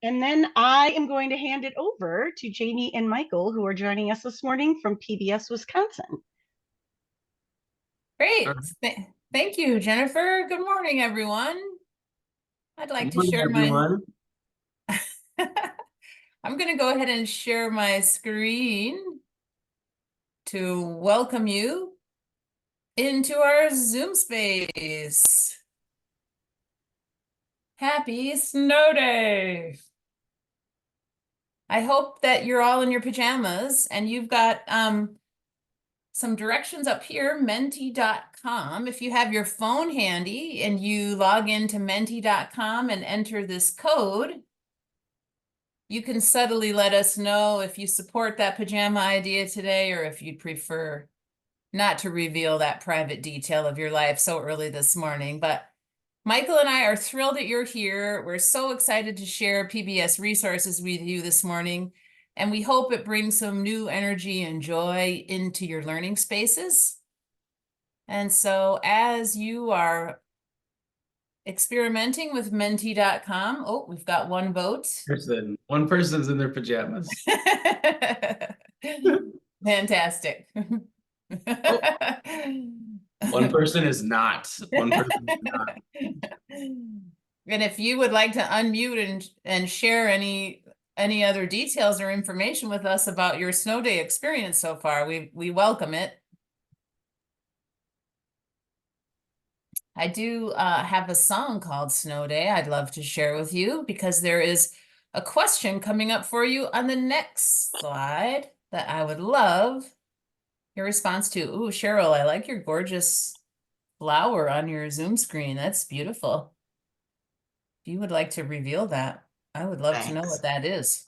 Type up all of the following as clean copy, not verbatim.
And then I am going to hand it over to Jamie and Michael, who are joining us this morning from PBS Wisconsin. Great. Thank you, Jennifer. Good morning, everyone. I'd like to share everyone. I'm going to go ahead and share my screen to welcome you into our Zoom space. Happy Snow Day. I hope that you're all in your pajamas and you've got some directions up here, menti.com. If you have your phone handy and you log into menti.com and enter this code, you can subtly let us know if you support that pajama idea today or if you'd prefer not to reveal that private detail of your life so early this morning. But Michael and I are thrilled that you're here. We're so excited to share PBS resources with you this morning, and we hope it brings some new energy and joy into your learning spaces. And so as you are experimenting with menti.com, oh, we've got one vote. One person's in their pajamas. Fantastic. Oh. One person is not. One person is not. And if you would like to unmute and share any other details or information with us about your snow day experience so far, we welcome it. I do have a song called Snow Day I'd love to share with you because there is a question coming up for you on the next slide that I would love your response to. Ooh, Cheryl, I like your gorgeous flower on your Zoom screen. That's beautiful. If you would like to reveal that, I would love to know what that is.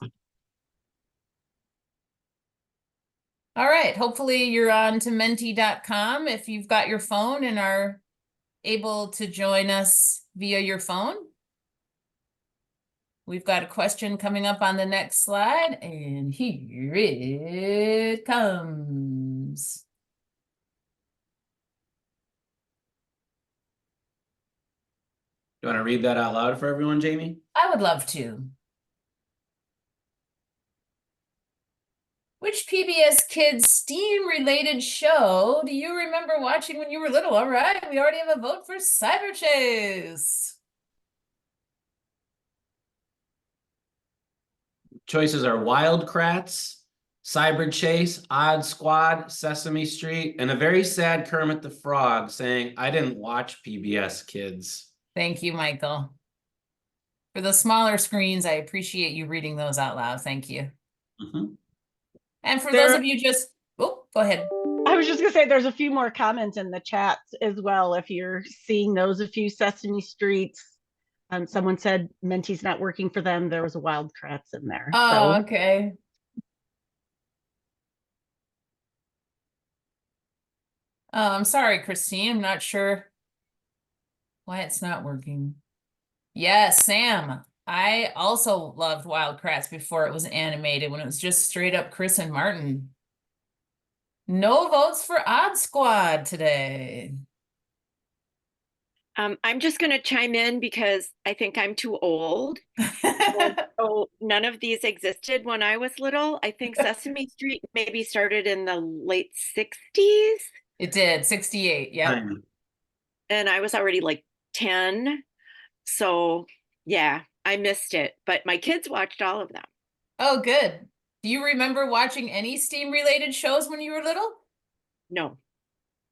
All right, hopefully you're on to menti.com if you've got your phone and are able to join us via your phone. We've got a question coming up on the next slide, and here it comes. You want to read that out loud for everyone, Jamie? I would love to. Which PBS Kids STEAM-related show do you remember watching when you were little? All right, we already have a vote for Cyber Chase. Choices are Wild Kratts, Cyber Chase, Odd Squad, Sesame Street, and a very sad Kermit the Frog saying, I didn't watch PBS Kids. Thank you, Michael. For the smaller screens, I appreciate you reading those out loud. Thank you. Mm-hmm. And for those of you oh, go ahead. I was just going to say there's a few more comments in the chat as well. If you're seeing those, a few Sesame Streets. Someone said Menti's not working for them. There was a Wild Kratts in there. Oh, so. Okay. I'm sorry, Christine. I'm not sure why it's not working. Yes, Sam. I also loved Wild Kratts before it was animated, when it was just straight up Chris and Martin. No votes for Odd Squad today. I'm just going to chime in because I think I'm too old. So none of these existed when I was little. I think Sesame Street maybe started in the late 60s. It did, 68, yeah. And I was already like 10. So yeah, I missed it. But my kids watched all of them. Oh, good. Do you remember watching any STEAM-related shows when you were little? No.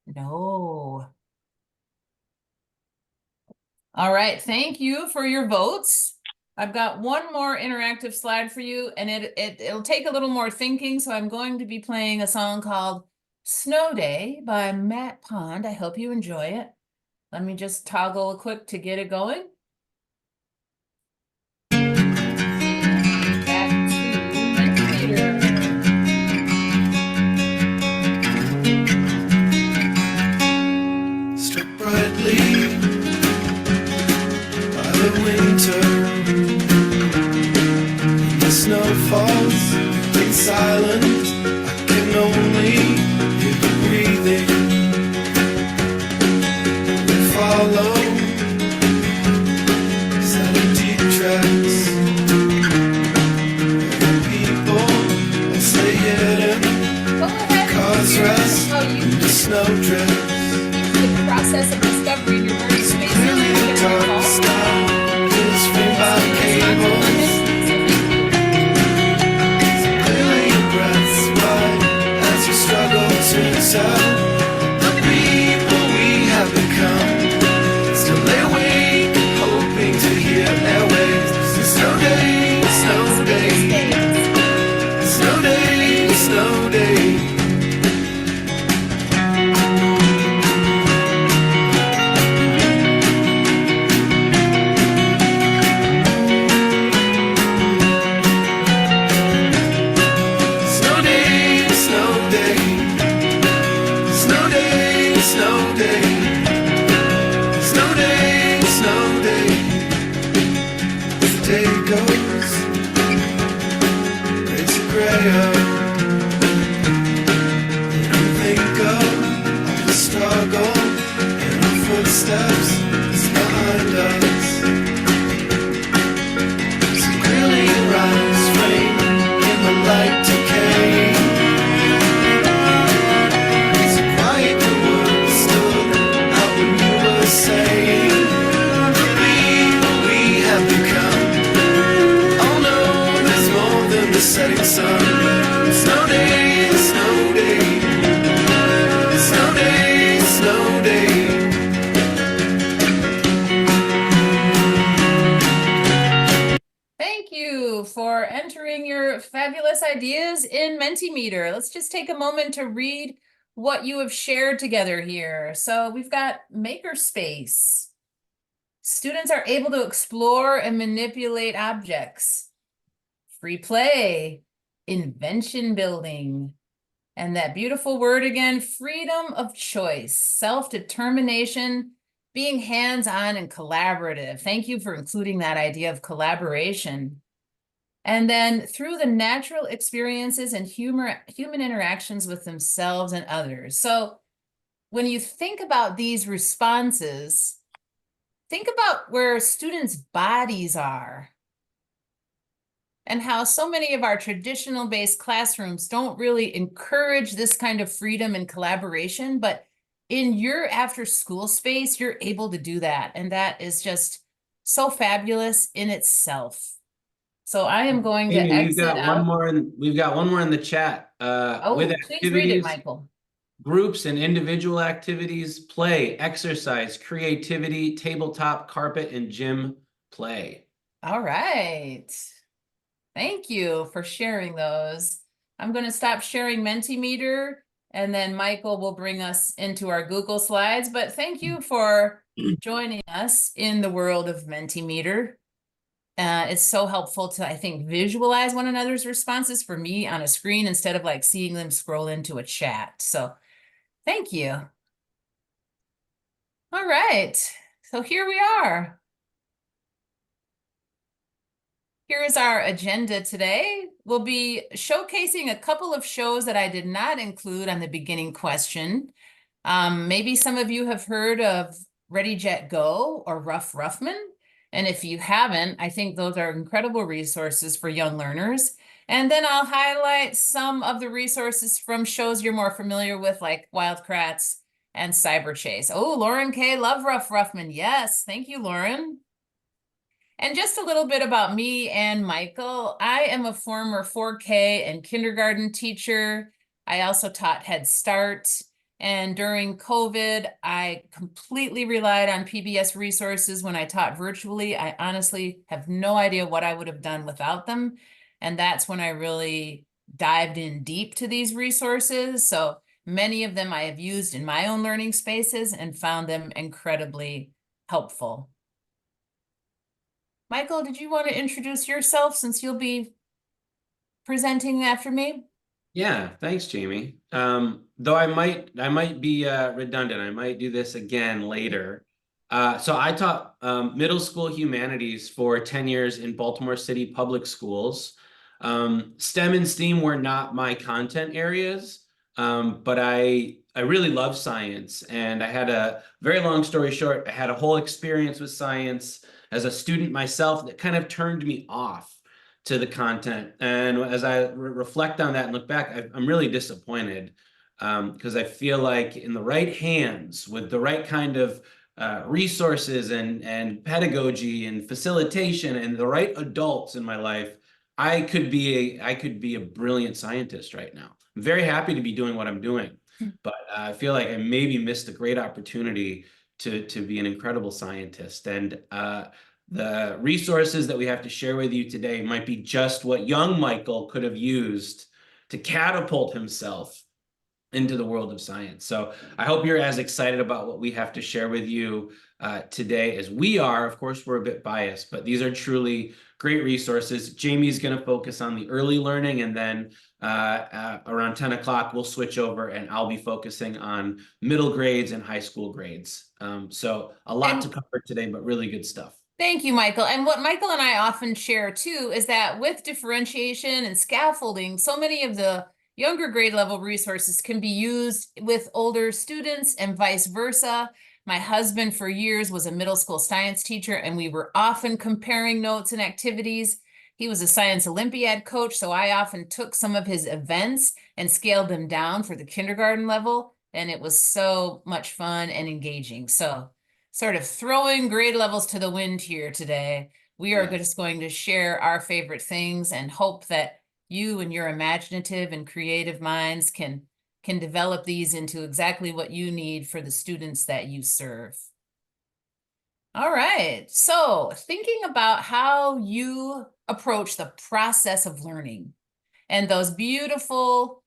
No. All right, thank you for your votes. I've got one more interactive slide for you, and it'll take a little more thinking, so I'm going to be playing a song called Snow Day by Matt Pond. I hope you enjoy it. Let me just toggle quick to get it going. Back to Mentimeter. Struck brightly the winter, and the snow falls in silence. I can only hear you breathing. We follow snowdrifts. The process of discovery in your learning spaces. Clearly and the getting dark involved. sky is framed by It's cables. Clearly your breath's wide as you struggle to tell the people we have become. Still lay awake, hoping to hear their ways. Snow day, snow day, snow day, snow day. Snow day, snow day, snow day, snow day, snow day, snow day. As the day goes, it's a gray out. And we think of all the struggle and our footsteps is behind us. So clearly your eyes frame in the light decay. So quiet the words stood out when you were saying the people we have become. Oh no, there's more than the setting sun. Snow day, snow day, snow day, snow day. Thank you for entering your fabulous ideas in Mentimeter. Let's just take a moment to read what you have shared together here. So we've got Makerspace. Students are able to explore and manipulate objects. Free play, invention building, and that beautiful word again, freedom of choice, self-determination, being hands-on and collaborative. Thank you for including that idea of collaboration. And then through the natural experiences and human interactions with themselves and others. So when you think about these responses, think about where students' bodies are and how so many of our traditional based classrooms don't really encourage this kind of freedom and collaboration, but in your after school space, you're able to do that. And that is just so fabulous in itself. So I am going to Amy, exit out. we've got one more in the chat. Oh, With please read it, activities, Michael. groups and individual activities, play, exercise, creativity, tabletop, carpet, and gym play. All right. Thank you for sharing those. I'm going to stop sharing Mentimeter, and then Michael will bring us into our Google Slides. But thank you for joining us in the world of Mentimeter. It's so helpful to, I think, visualize one another's responses for me on a screen instead of like seeing them scroll into a chat. So thank you. All right. So here we are. Here is our agenda today. We'll be showcasing a couple of shows that I did not include on the beginning question. Maybe some of you have heard of Ready, Jet, Go or Rough Ruffman. And if you haven't, I think those are incredible resources for young learners. And then I'll highlight some of the resources from shows you're more familiar with, like Wild Kratts and Cyber Chase. Oh, Lauren K. Love Rough Ruffman. Yes, thank you, Lauren. And just a little bit about me and Michael. I am a former 4K and kindergarten teacher. I also taught Head Start. And during COVID, I completely relied on PBS resources when I taught virtually. I honestly have no idea what I would have done without them. And that's when I really dived in deep to these resources. So many of them I have used in my own learning spaces and found them incredibly helpful. Michael, did you want to introduce yourself since you'll be presenting after me? Yeah, thanks, Jamie. Though I might be redundant. I might do this again later. So I taught middle school humanities for 10 years in Baltimore City public schools. STEM and STEAM were not my content areas, but I really love science. And I had a very long story short, I had a whole experience with science as a student myself that kind of turned me off to the content. And as I reflect on that and look back, I'm really disappointed. because I feel like in the right hands, with the right kind of resources and pedagogy and facilitation and the right adults in my life, I could be a brilliant scientist right now. I'm very happy to be doing what I'm doing, but I feel like I maybe missed a great opportunity to be an incredible scientist. And the resources that we have to share with you today might be just what young Michael could have used to catapult himself into the world of science. So I hope you're as excited about what we have to share with you today as we are. Of course, we're a bit biased, but these are truly great resources. Jamie's going to focus on the early learning, and then around 10 o'clock, we'll switch over and I'll be focusing on middle grades and high school grades. So a lot to cover today, but really good stuff. Thank you, Michael. And what Michael and I often share too is that with differentiation and scaffolding, so many of the younger grade level resources can be used with older students and vice versa. My husband for years was a middle school science teacher, and we were often comparing notes and activities. He was a science Olympiad coach, so I often took some of his events and scaled them down for the kindergarten level, and it was so much fun and engaging. So sort of throwing grade levels to the wind here today. We are just going to share our favorite things and hope that you and your imaginative and creative minds can develop these into exactly what you need for the students that you serve. All right, so thinking about how you approach the process of learning and those beautiful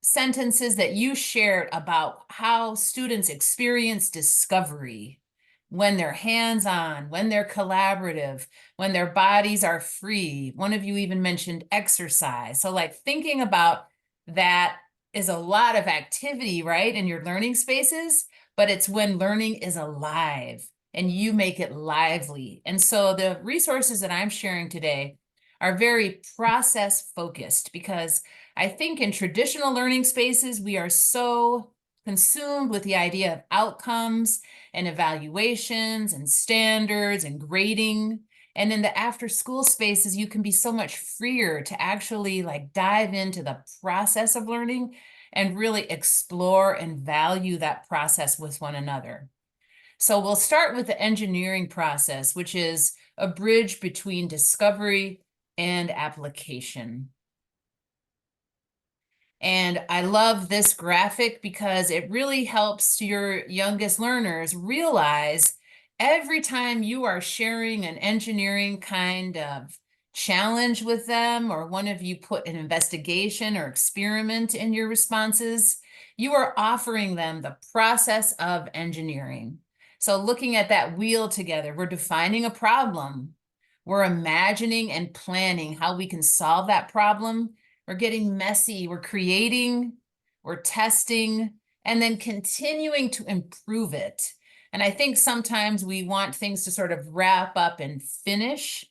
sentences that you shared about how students experience discovery when they're hands-on, when they're collaborative, when their bodies are free. One of you even mentioned exercise. So like thinking about that is a lot of activity, right, in your learning spaces, but it's when learning is alive and you make it lively. And so the resources that I'm sharing today are very process focused, because I think in traditional learning spaces, we are so consumed with the idea of outcomes and evaluations and standards and grading. And in the after school spaces, you can be so much freer to actually like dive into the process of learning and really explore and value that process with one another. So we'll start with the engineering process, which is a bridge between discovery and application. And I love this graphic because it really helps your youngest learners realize every time you are sharing an engineering kind of challenge with them, or one of you put an investigation or experiment in your responses, you are offering them the process of engineering. So looking at that wheel together, we're defining a problem. We're imagining and planning how we can solve that problem. We're getting messy, we're creating, we're testing, and then continuing to improve it. And I think sometimes we want things to sort of wrap up and finish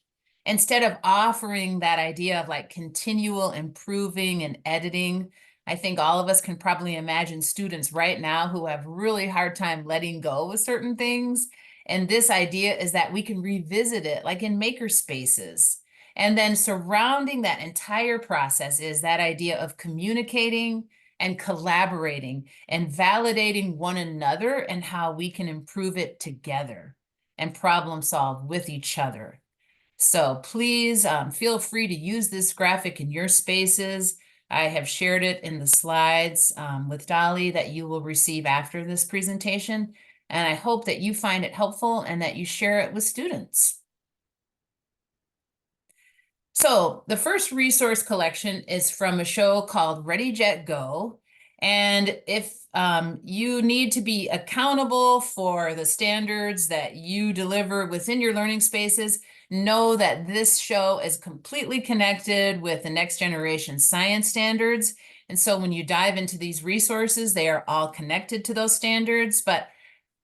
instead of offering that idea of like continual improving and editing. I think all of us can probably imagine students right now who have really hard time letting go of certain things. And this idea is that we can revisit it like in maker spaces. And then surrounding that entire process is that idea of communicating and collaborating and validating one another and how we can improve it together and problem solve with each other. So please feel free to use this graphic in your spaces. I have shared it in the slides with Dolly that you will receive after this presentation. And I hope that you find it helpful and that you share it with students. So the first resource collection is from a show called Ready, Jet, Go. And if you need to be accountable for the standards that you deliver within your learning spaces, know that this show is completely connected with the next generation science standards. And so when you dive into these resources, they are all connected to those standards. But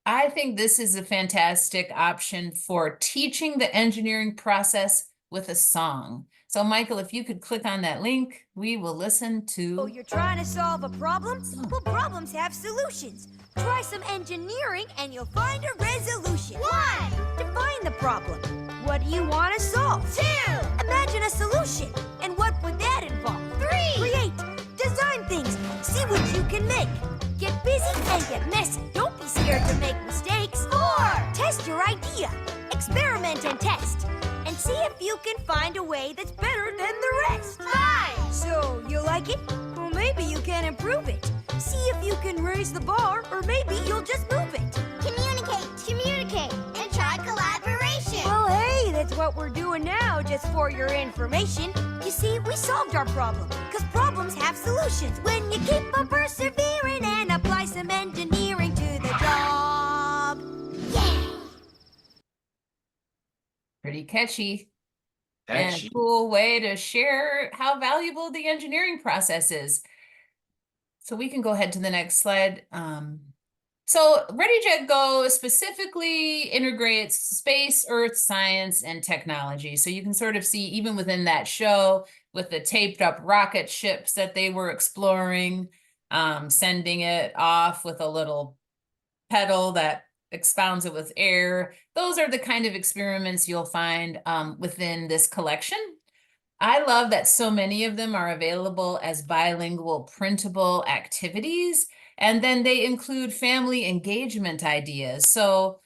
I think this is a fantastic option for teaching the engineering process with a song. So Michael, if you could click on that link, we will listen to... Oh, you're trying to solve a problem? Well, problems have solutions. Try some engineering and you'll find a resolution. 1. Define the problem. What do you want to solve? 2. Imagine a solution. And what would that involve? 3. Create. Design can make. Get busy and get messy. Don't be scared to make mistakes. 4. Test your idea. Experiment and test. And see if you can find a way that's better than the rest. 5. So, you like it? Well, maybe you can improve it. See if you can raise the bar, or maybe you'll just move it. Communicate, and try collaboration. Well, hey, that's what we're doing now, just for your information. You see, we solved our problem, because problems have solutions. When you keep on persevering and apply some engineering to the job. Yeah! Pretty catchy. That's And a cool way to share how valuable the engineering process is. So we can go ahead to the next slide. So Ready, Jet, Go specifically integrates space, earth, science, and technology. So you can sort of see even within that show with the taped up rocket ships that they were exploring, sending it off with a little pedal that expounds it with air. Those are the kind of experiments you'll find within this collection. I love that so many of them are available as bilingual printable activities, and then they include family engagement ideas. So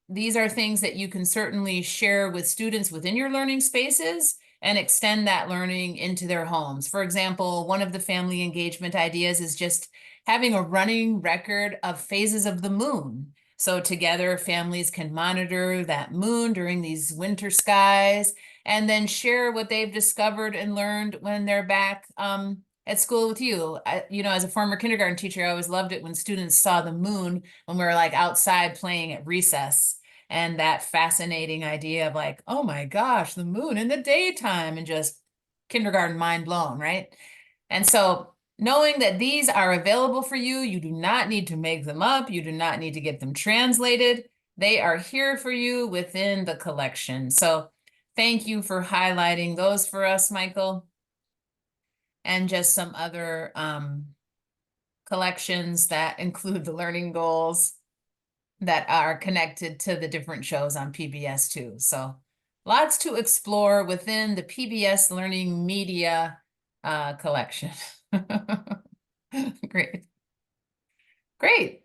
these are things that you can certainly share with students within your learning spaces and extend that learning into their homes. For example, one of the family engagement ideas is just having a running record of phases of the moon. So together, families can monitor that moon during these winter skies and then share what they've discovered and learned when they're back at school with you. As a former kindergarten teacher, I always loved it when students saw the moon when we were like outside playing at recess. And that fascinating idea of like, oh my gosh, the moon in the daytime, and just kindergarten mind blown, right? And so knowing that these are available for you, you do not need to make them up. You do not need to get them translated. They are here for you within the collection. So thank you for highlighting those for us, Michael. And just some other collections that include the learning goals that are connected to the different shows on PBS too. So lots to explore within the PBS Learning Media collection. Great. Great.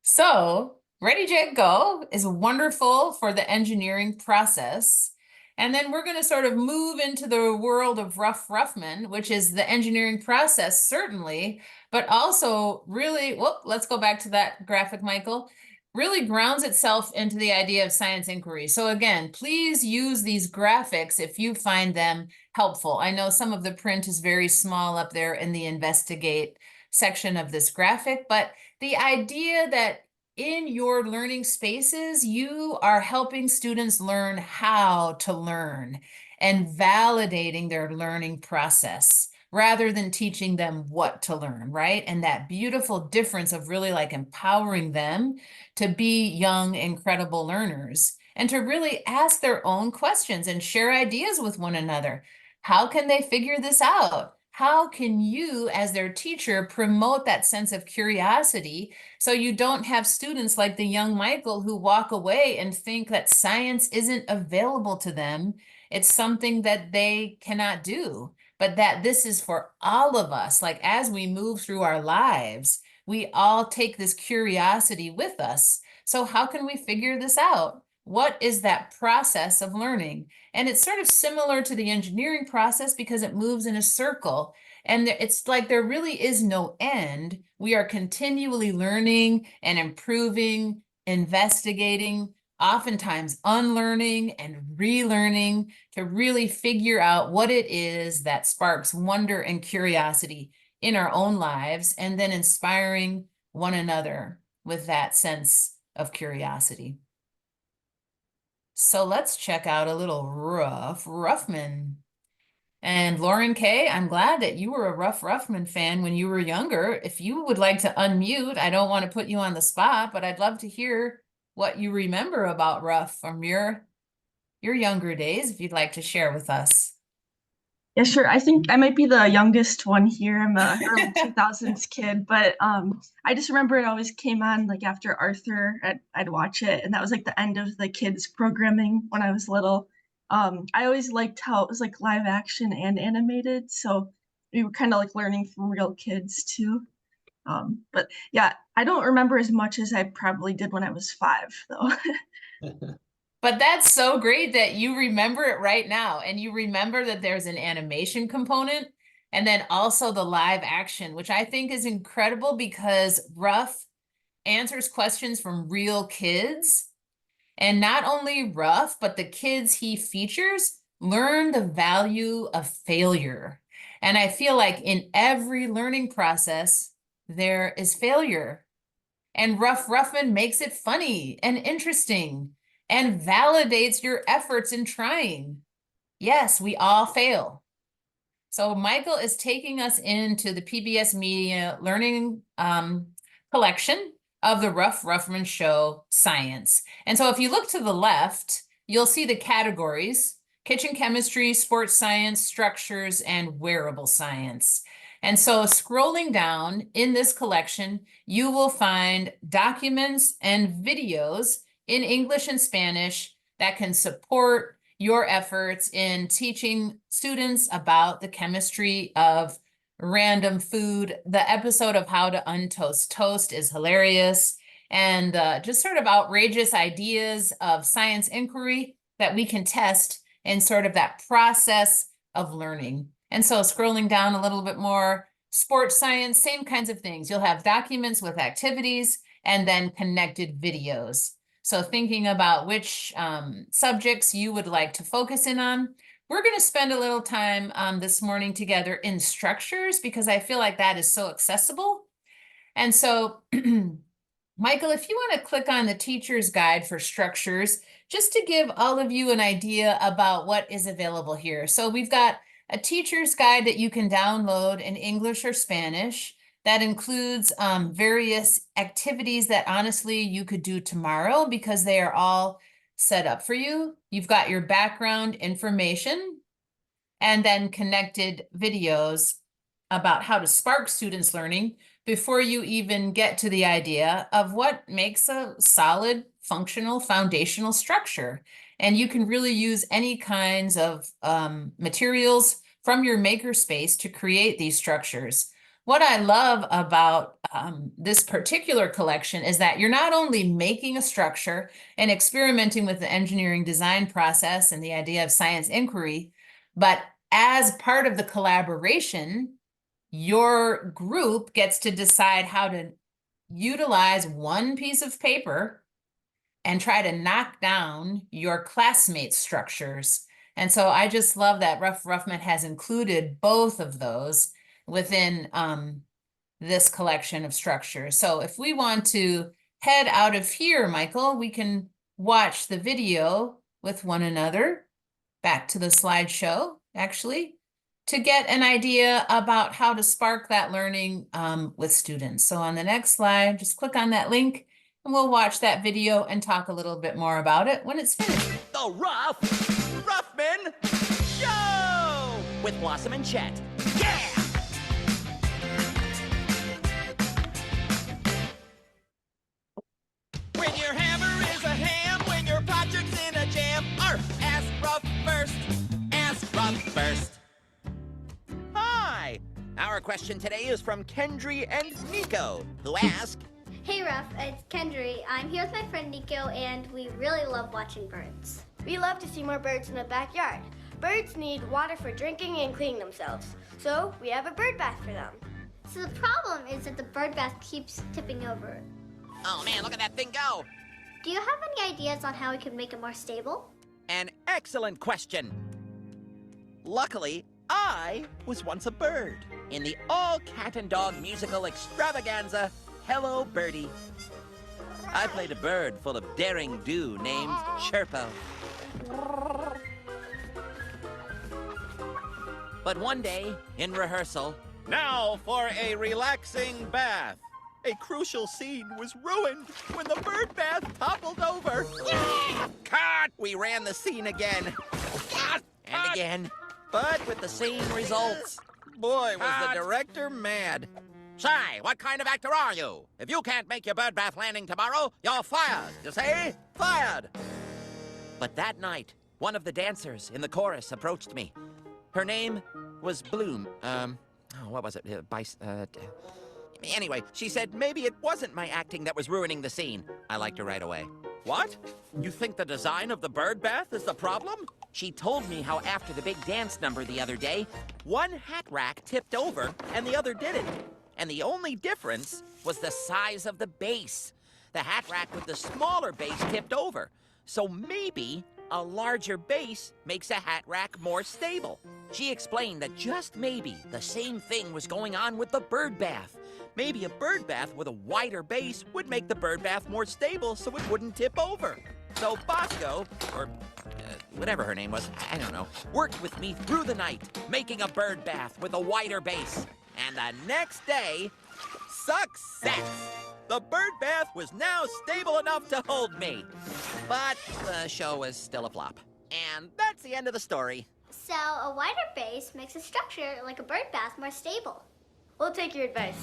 So Ready, Jet, Go is wonderful for the engineering process. And then we're going to sort of move into the world of Rough Ruffman, which is the engineering process, certainly, but also really, let's go back to that graphic, Michael, really grounds itself into the idea of science inquiry. So again, please use these graphics if you find them helpful. I know some of the print is very small up there in the investigate section of this graphic, but the idea that in your learning spaces, you are helping students learn how to learn and validating their learning process rather than teaching them what to learn, right? And that beautiful difference of really like empowering them to be young, incredible learners and to really ask their own questions and share ideas with one another. How can they figure this out? How can you, as their teacher, promote that sense of curiosity so you don't have students like the young Michael who walk away and think that science isn't available to them? It's something that they cannot do, but that this is for all of us. Like as we move through our lives, we all take this curiosity with us. So how can we figure this out? What is that process of learning? And it's sort of similar to the engineering process because it moves in a circle. And it's like there really is no end. We are continually learning and improving, investigating, oftentimes unlearning and relearning to really figure out what it is that sparks wonder and curiosity in our own lives, and then inspiring one another with that sense of curiosity. So let's check out a little Rough Ruffman. And Lauren Kay, I'm glad that you were a Rough Ruffman fan when you were younger. If you would like to unmute, I don't want to put you on the spot, but I'd love to hear what you remember about Rough from your younger days, if you'd like to share with us. Yeah, sure. I think I might be the youngest one here. I'm a early 2000s kid, but I just remember it always came on like after Arthur. I'd watch it, and that was like the end of the kids programming when I was little. I always liked how it was like live action and animated, so we were kind of like learning from real kids too. But yeah, I don't remember as much as I probably did when I was 5, though. But that's so great that you remember it right now, and you remember that there's an animation component and then also the live action, which I think is incredible because Ruff answers questions from real kids. And not only Ruff, but the kids he features learn the value of failure. And I feel like in every learning process, there is failure. And Ruff Ruffman makes it funny and interesting and validates your efforts in trying. Yes, we all fail. So Michael is taking us into the PBS Media Learning collection of the Ruff Ruffman Show Science. And so if you look to the left, you'll see the categories: kitchen chemistry, sports science, structures, and wearable science. And so scrolling down in this collection, you will find documents and videos in English and Spanish that can support your efforts in teaching students about the chemistry of random food. The episode of How to Untoast Toast is hilarious, and just sort of outrageous ideas of science inquiry that we can test in sort of that process of learning. And so scrolling down a little bit more, sports science, same kinds of things. You'll have documents with activities and then connected videos. So thinking about which subjects you would like to focus in on. We're going to spend a little time this morning together in structures because I feel like that is so accessible. And so, Michael, if you want to click on the teacher's guide for structures, just to give all of you an idea about what is available here. So we've got a teacher's guide that you can download in English or Spanish that includes various activities that honestly you could do tomorrow because they are all set up for you. You've got your background information and then connected videos about how to spark students' learning before you even get to the idea of what makes a solid, functional, foundational structure. And you can really use any kinds of materials from your makerspace to create these structures. What I love about this particular collection is that you're not only making a structure and experimenting with the engineering design process and the idea of science inquiry, but as part of the collaboration, your group gets to decide how to utilize one piece of paper and try to knock down your classmates' structures. And so I just love that Ruff Ruffman has included both of those within this collection of structures. So if we want to head out of here, Michael, we can watch the video with one another, back to the slideshow, actually, to get an idea about how to spark that learning with students. So on the next slide, just click on that link and we'll watch that video and talk a little bit more about it when it's finished. The Ruff Ruffman Show with Blossom and Chet. Yeah! When your hammer is a ham, when your project's in a jam, ask Ruff first. Ask Ruff first. Hi! Our question today is from Kendry and Nico, who ask, Hey Ruff, it's Kendry. I'm here with my friend Nico, and we really love watching birds. We love to see more birds in the backyard. Birds need water for drinking and cleaning themselves, so we have a bird bath for them. So the problem is that the bird bath keeps tipping over. oh man, look at that thing go! Do you have any ideas on how we can make it more stable? An excellent question. Luckily, I was once a bird in the all-cat and dog musical extravaganza, Hello, Birdie. I played a bird full of daring do named Chirpo. But one day, in rehearsal, now for a relaxing bath. A crucial scene was ruined when the bird bath toppled over. Cut! We ran the scene again. And again. But with the same results. Boy, was the director mad. Say, what kind of actor are you? If you can't make your bird bath landing tomorrow, you're fired. You see? Fired. But that night, one of the dancers in the chorus approached me. Her name was Bloom. Oh, what was it? Anyway, she said maybe it wasn't my acting that was ruining the scene. I liked her right away. What? You think the design of the bird bath is the problem? She told me how after the big dance number the other day, one hat rack tipped over and the other didn't. And the only difference was the size of the base. The hat rack with the smaller base tipped over. So maybe a larger base makes a hat rack more stable. She explained that just maybe the same thing was going on with the bird bath. Maybe a bird bath with a wider base would make the bird bath more stable so it wouldn't tip over. So Bosco, or whatever her name was, I don't know, worked with me through the night, making a bird bath with a wider base. And the next day, success! The bird bath was now stable enough to hold me. But the show was still a flop. And that's the end of the story. So a wider base makes a structure like a bird bath more stable. We'll take your advice.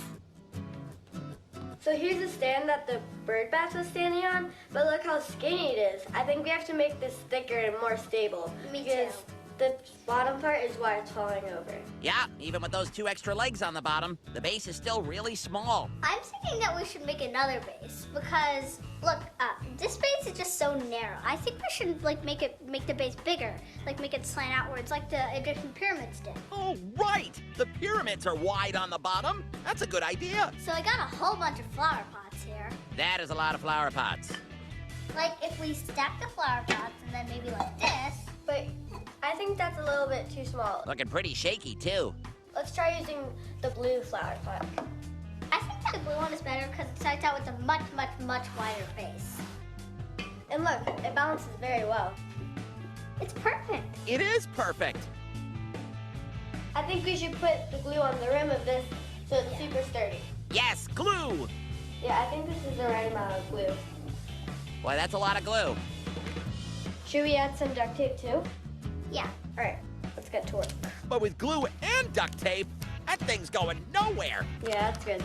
So here's the stand that the bird bath was standing on, but look how skinny it is. I think we have to make this thicker and more stable. Me because too. The bottom part is why it's falling over. Yeah, even with those 2 extra legs on the bottom, the base is still really small. I'm thinking that we should make another base because look, this base is just so narrow. I think we should make the base bigger, make it slant outwards like the Egyptian pyramids did. Oh, right! The pyramids are wide on the bottom. That's a good idea. So I got a whole bunch of flower pots here. That is a lot of flower pots. Like if we stack the flower pots and then maybe like this. But I think that's a little bit too small. Looking pretty shaky, too. Let's try using the blue flower pot. I think that the blue one is better because it starts out with a much, much, much wider base. And look, it balances very well. It's perfect. It is perfect. I think we should put the glue on the rim of this so it's super sturdy. Yes, glue! Yeah, I think this is the right amount of glue. Boy, that's a lot of glue. Should we add some duct tape too? Yeah. All right, let's get to work. But with glue and duct tape, that thing's going nowhere. Yeah, that's good.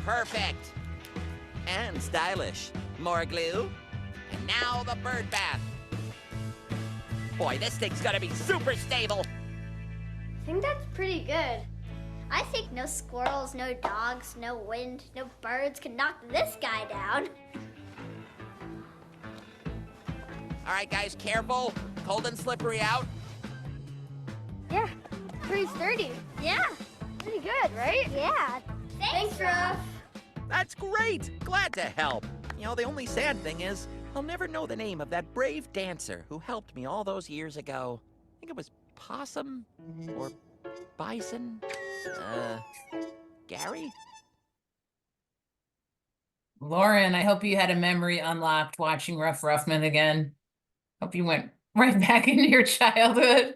Perfect. And stylish. More glue. And now the bird bath. Boy, this thing's gonna be super stable. I think that's pretty good. I think no squirrels, no dogs, no wind, no birds can knock this guy down. All right, guys, careful. Cold and slippery out. Yeah, pretty sturdy. Yeah, pretty good, right? Yeah. Thanks, Ruff. That's great. Glad to help. You know, the only sad thing is I'll never know the name of that brave dancer who helped me all those years ago. I think it was Possum or Bison. Gary? Lauren, I hope you had a memory unlocked watching Rough Ruffman again. Hope you went right back into your childhood.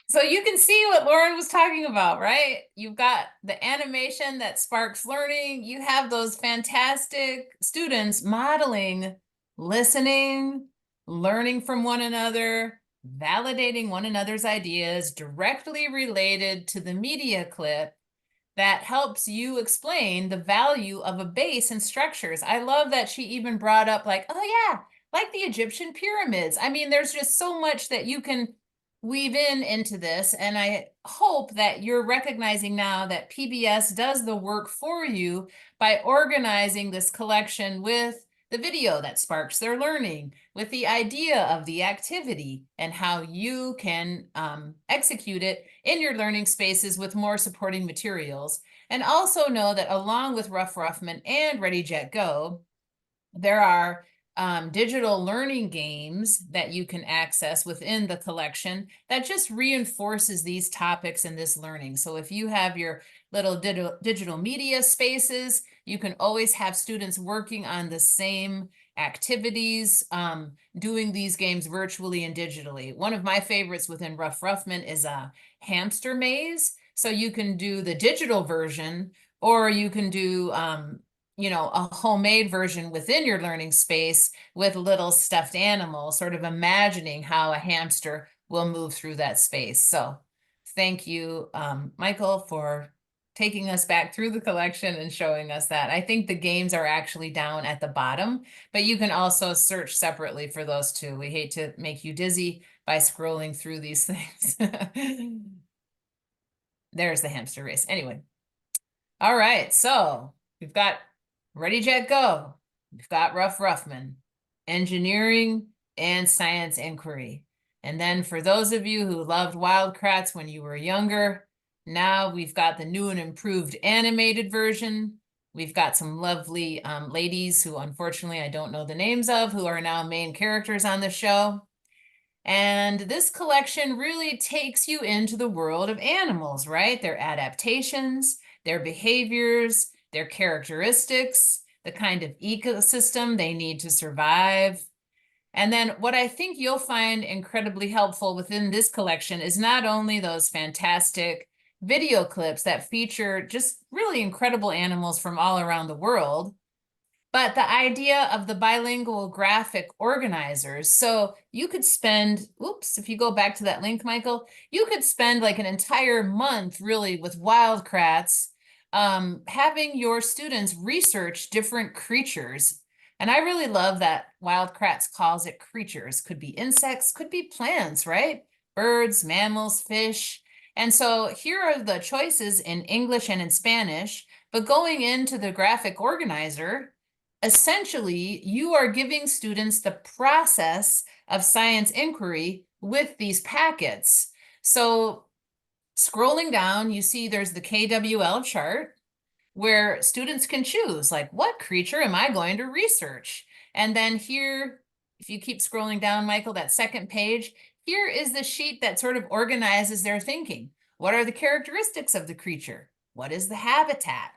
So you can see what Lauren was talking about, right? You've got the animation that sparks learning. You have those fantastic students modeling, listening, learning from one another, validating one another's ideas directly related to the media clip that helps you explain the value of a base and structures. I love that she even brought up oh yeah, like the Egyptian pyramids. I mean, there's just so much that you can weave into this. And I hope that you're recognizing now that PBS does the work for you by organizing this collection with the video that sparks their learning, with the idea of the activity and how you can execute it in your learning spaces with more supporting materials. And also know that along with Rough Ruffman and Ready, Jet, Go, there are digital learning games that you can access within the collection that just reinforces these topics and this learning. So if you have your little digital media spaces, you can always have students working on the same activities, doing these games virtually and digitally. One of my favorites within Rough Ruffman is a hamster maze. So you can do the digital version, or you can do a homemade version within your learning space with little stuffed animals, sort of imagining how a hamster will move through that space. So thank you, Michael, for taking us back through the collection and showing us that. I think the games are actually down at the bottom, but you can also search separately for those too. We hate to make you dizzy by scrolling through these things. There's the hamster race. Anyway. All right. So we've got Ready, Jet, Go. We've got Rough Ruffman, engineering and science inquiry. And then for those of you who loved Wild Kratts when you were younger, now we've got the new and improved animated version. We've got some lovely ladies who unfortunately I don't know the names of, who are now main characters on the show. And this collection really takes you into the world of animals, right? Their adaptations, their behaviors, their characteristics, the kind of ecosystem they need to survive. And then what I think you'll find incredibly helpful within this collection is not only those fantastic video clips that feature just really incredible animals from all around the world, but the idea of the bilingual graphic organizers. So you could spend, oops, if you go back to that link, Michael, you could spend like an entire month really with Wild Kratts, having your students research different creatures. And I really love that Wild Kratts calls it creatures. Could be insects, could be plants, right? Birds, mammals, fish. And so here are the choices in English and in Spanish, but going into the graphic organizer, essentially, you are giving students the process of science inquiry with these packets. So scrolling down, you see there's the KWL chart where students can choose, like, what creature am I going to research? And then here, if you keep scrolling down, Michael, that second page, here is the sheet that sort of organizes their thinking. What are the characteristics of the creature? What is the habitat?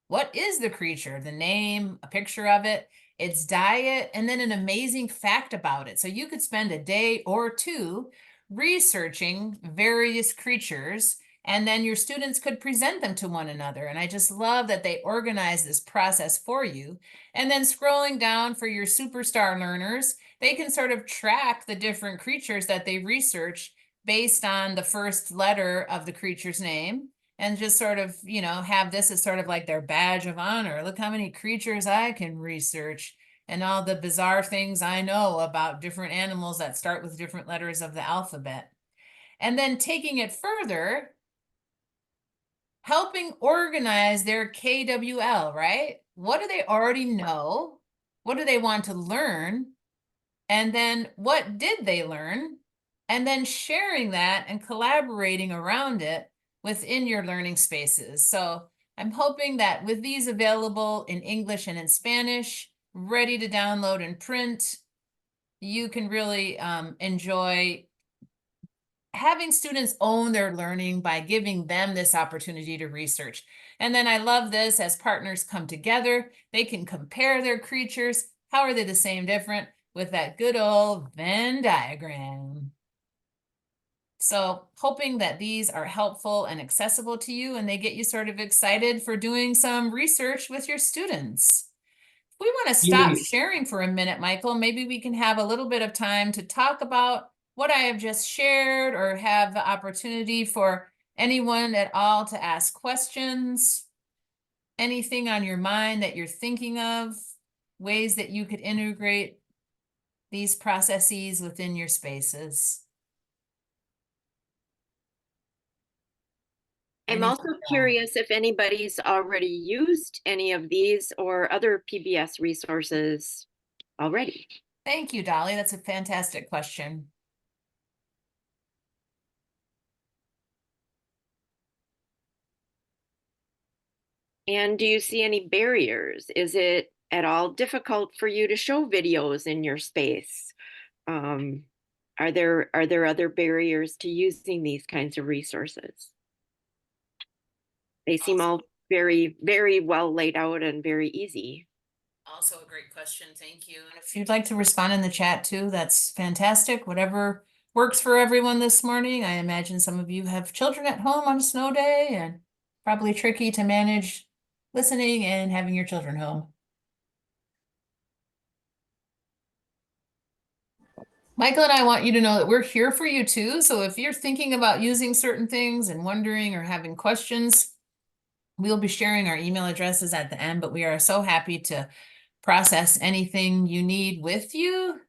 What is the creature? The name, a picture of it, its diet, and then an amazing fact about it. So you could spend a day or two researching various creatures, and then your students could present them to one another. And I just love that they organize this process for you. And then scrolling down for your superstar learners, they can sort of track the different creatures that they research based on the first letter of the creature's name, and just sort of, you know, have this as sort of like their badge of honor. Look how many creatures I can research and all the bizarre things I know about different animals that start with different letters of the alphabet. And then taking it further, helping organize their KWL, right? What do they already know? What do they want to learn? And then what did they learn? And then sharing that and collaborating around it within your learning spaces. So I'm hoping that with these available in English and in Spanish, ready to download and print, you can really enjoy having students own their learning by giving them this opportunity to research. And then I love this, as partners come together, they can compare their creatures. How are they the same, different? With that good old Venn diagram. So hoping that these are helpful and accessible to you, and they get you sort of excited for doing some research with your students. If we want to stop sharing for a minute, Michael, maybe we can have a little bit of time to talk about what I have just shared, or have the opportunity for anyone at all to ask questions. Anything on your mind that you're thinking of, ways that you could integrate these processes within your spaces. I'm also curious if anybody's already used any of these or other PBS resources already. Thank you, Dolly. That's a fantastic question. And do you see any barriers? Is it at all difficult for you to show videos in your space? Are there other barriers to using these kinds of resources? They seem all very, very well laid out and very easy. Also a great question. Thank you. And if you'd like to respond in the chat too, that's fantastic. Whatever works for everyone this morning. I imagine some of you have children at home on a snow day, and probably tricky to manage listening and having your children home. Michael and I want you to know that we're here for you too. So if you're thinking about using certain things and wondering or having questions, we'll be sharing our email addresses at the end, but we are so happy to process anything you need with you,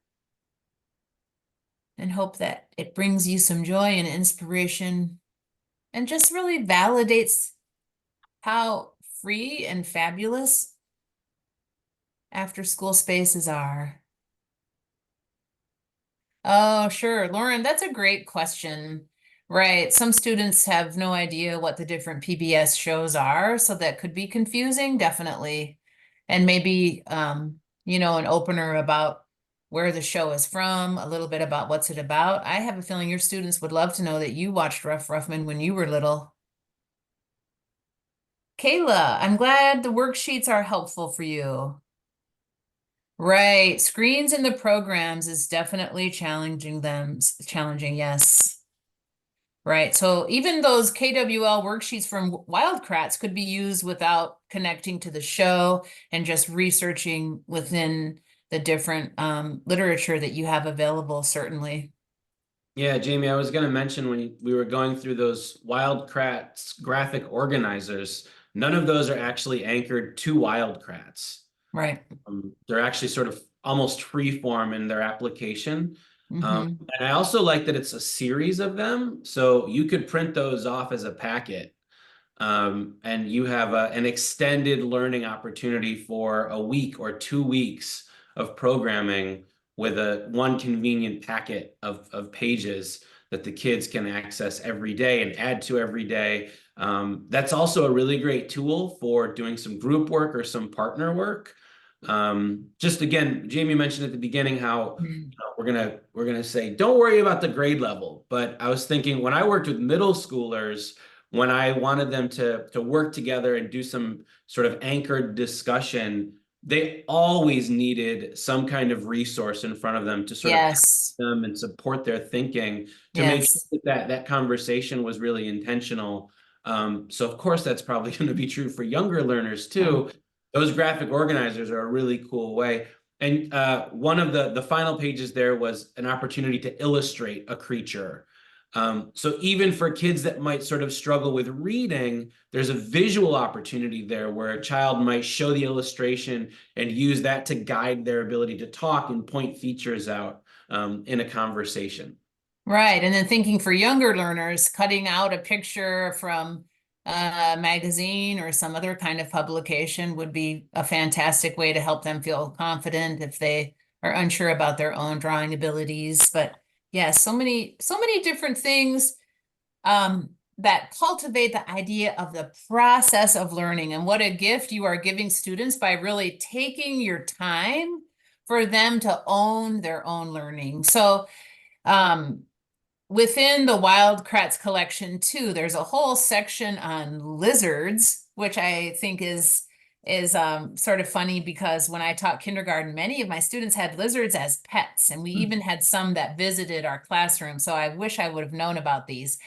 and hope that it brings you some joy and inspiration and just really validates how free and fabulous after school spaces are. Oh, sure. Lauren, that's a great question. Right. Some students have no idea what the different PBS shows are, so that could be confusing, definitely. And maybe, an opener about where the show is from, a little bit about what's it about. I have a feeling your students would love to know that you watched Rough Ruffman when you were little. Kayla, I'm glad the worksheets are helpful for you. Right. Screens in the programs is definitely challenging, yes. Right. So even those KWL worksheets from Wildcrats could be used without connecting to the show and just researching within the different literature that you have available, certainly. Yeah, Jamie, I was going to mention when we were going through those Wildcrats graphic organizers, none of those are actually anchored to Wildcrats. Right. They're actually sort of almost free form in their application. Mhm. And I also like that it's a series of them. So you could print those off as a packet. And you have an extended learning opportunity for a week or 2 weeks of programming with one convenient packet of pages that the kids can access every day and add to every day. That's also a really great tool for doing some group work or some partner work. Just again, Jamie mentioned at the beginning how we're gonna say don't worry about the grade level, but I was thinking when I worked with middle schoolers, when I wanted them to work together and do some sort of anchored discussion, they always needed some kind of resource in front of them to sort of help Yes. them and support their thinking to make sure Yes. that conversation was really intentional. So of course that's probably going to be true for younger learners too. Those graphic organizers are a really cool way. And one of the final pages there was an opportunity to illustrate a creature. So even for kids that might sort of struggle with reading, there's a visual opportunity there where a child might show the illustration and use that to guide their ability to talk and point features out in a conversation. Right. And then thinking for younger learners, cutting out a picture from a magazine or some other kind of publication would be a fantastic way to help them feel confident if they are unsure about their own drawing abilities. But yeah, so many different things that cultivate the idea of the process of learning, and what a gift you are giving students by really taking your time for them to own their own learning. So within the Wildcrats collection too, there's a whole section on lizards, which I think is sort of funny because when I taught kindergarten, many of my students had lizards as pets, and we even had some that visited our classroom. So I wish I would have known about these.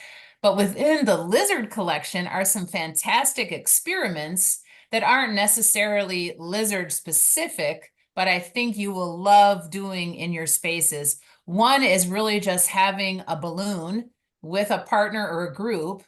But within the lizard collection are some fantastic experiments that aren't necessarily lizard specific, but I think you will love doing in your spaces. One is really just having a balloon with a partner or a group,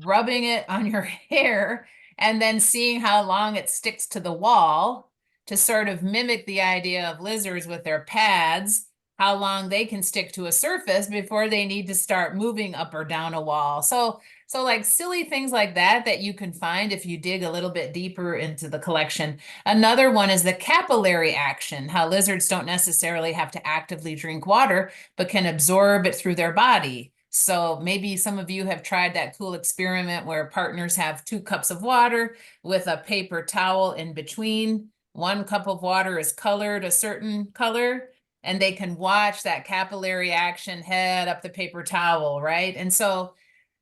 rubbing it on your hair, and then seeing how long it sticks to the wall to sort of mimic the idea of lizards with their pads, how long they can stick to a surface before they need to start moving up or down a wall. So like silly things like that you can find if you dig a little bit deeper into the collection. Another one is the capillary action, how lizards don't necessarily have to actively drink water, but can absorb it through their body. So maybe some of you have tried that cool experiment where partners have 2 cups of water with a paper towel in between. 1 cup of water is colored a certain color, and they can watch that capillary action head up the paper towel, right? And so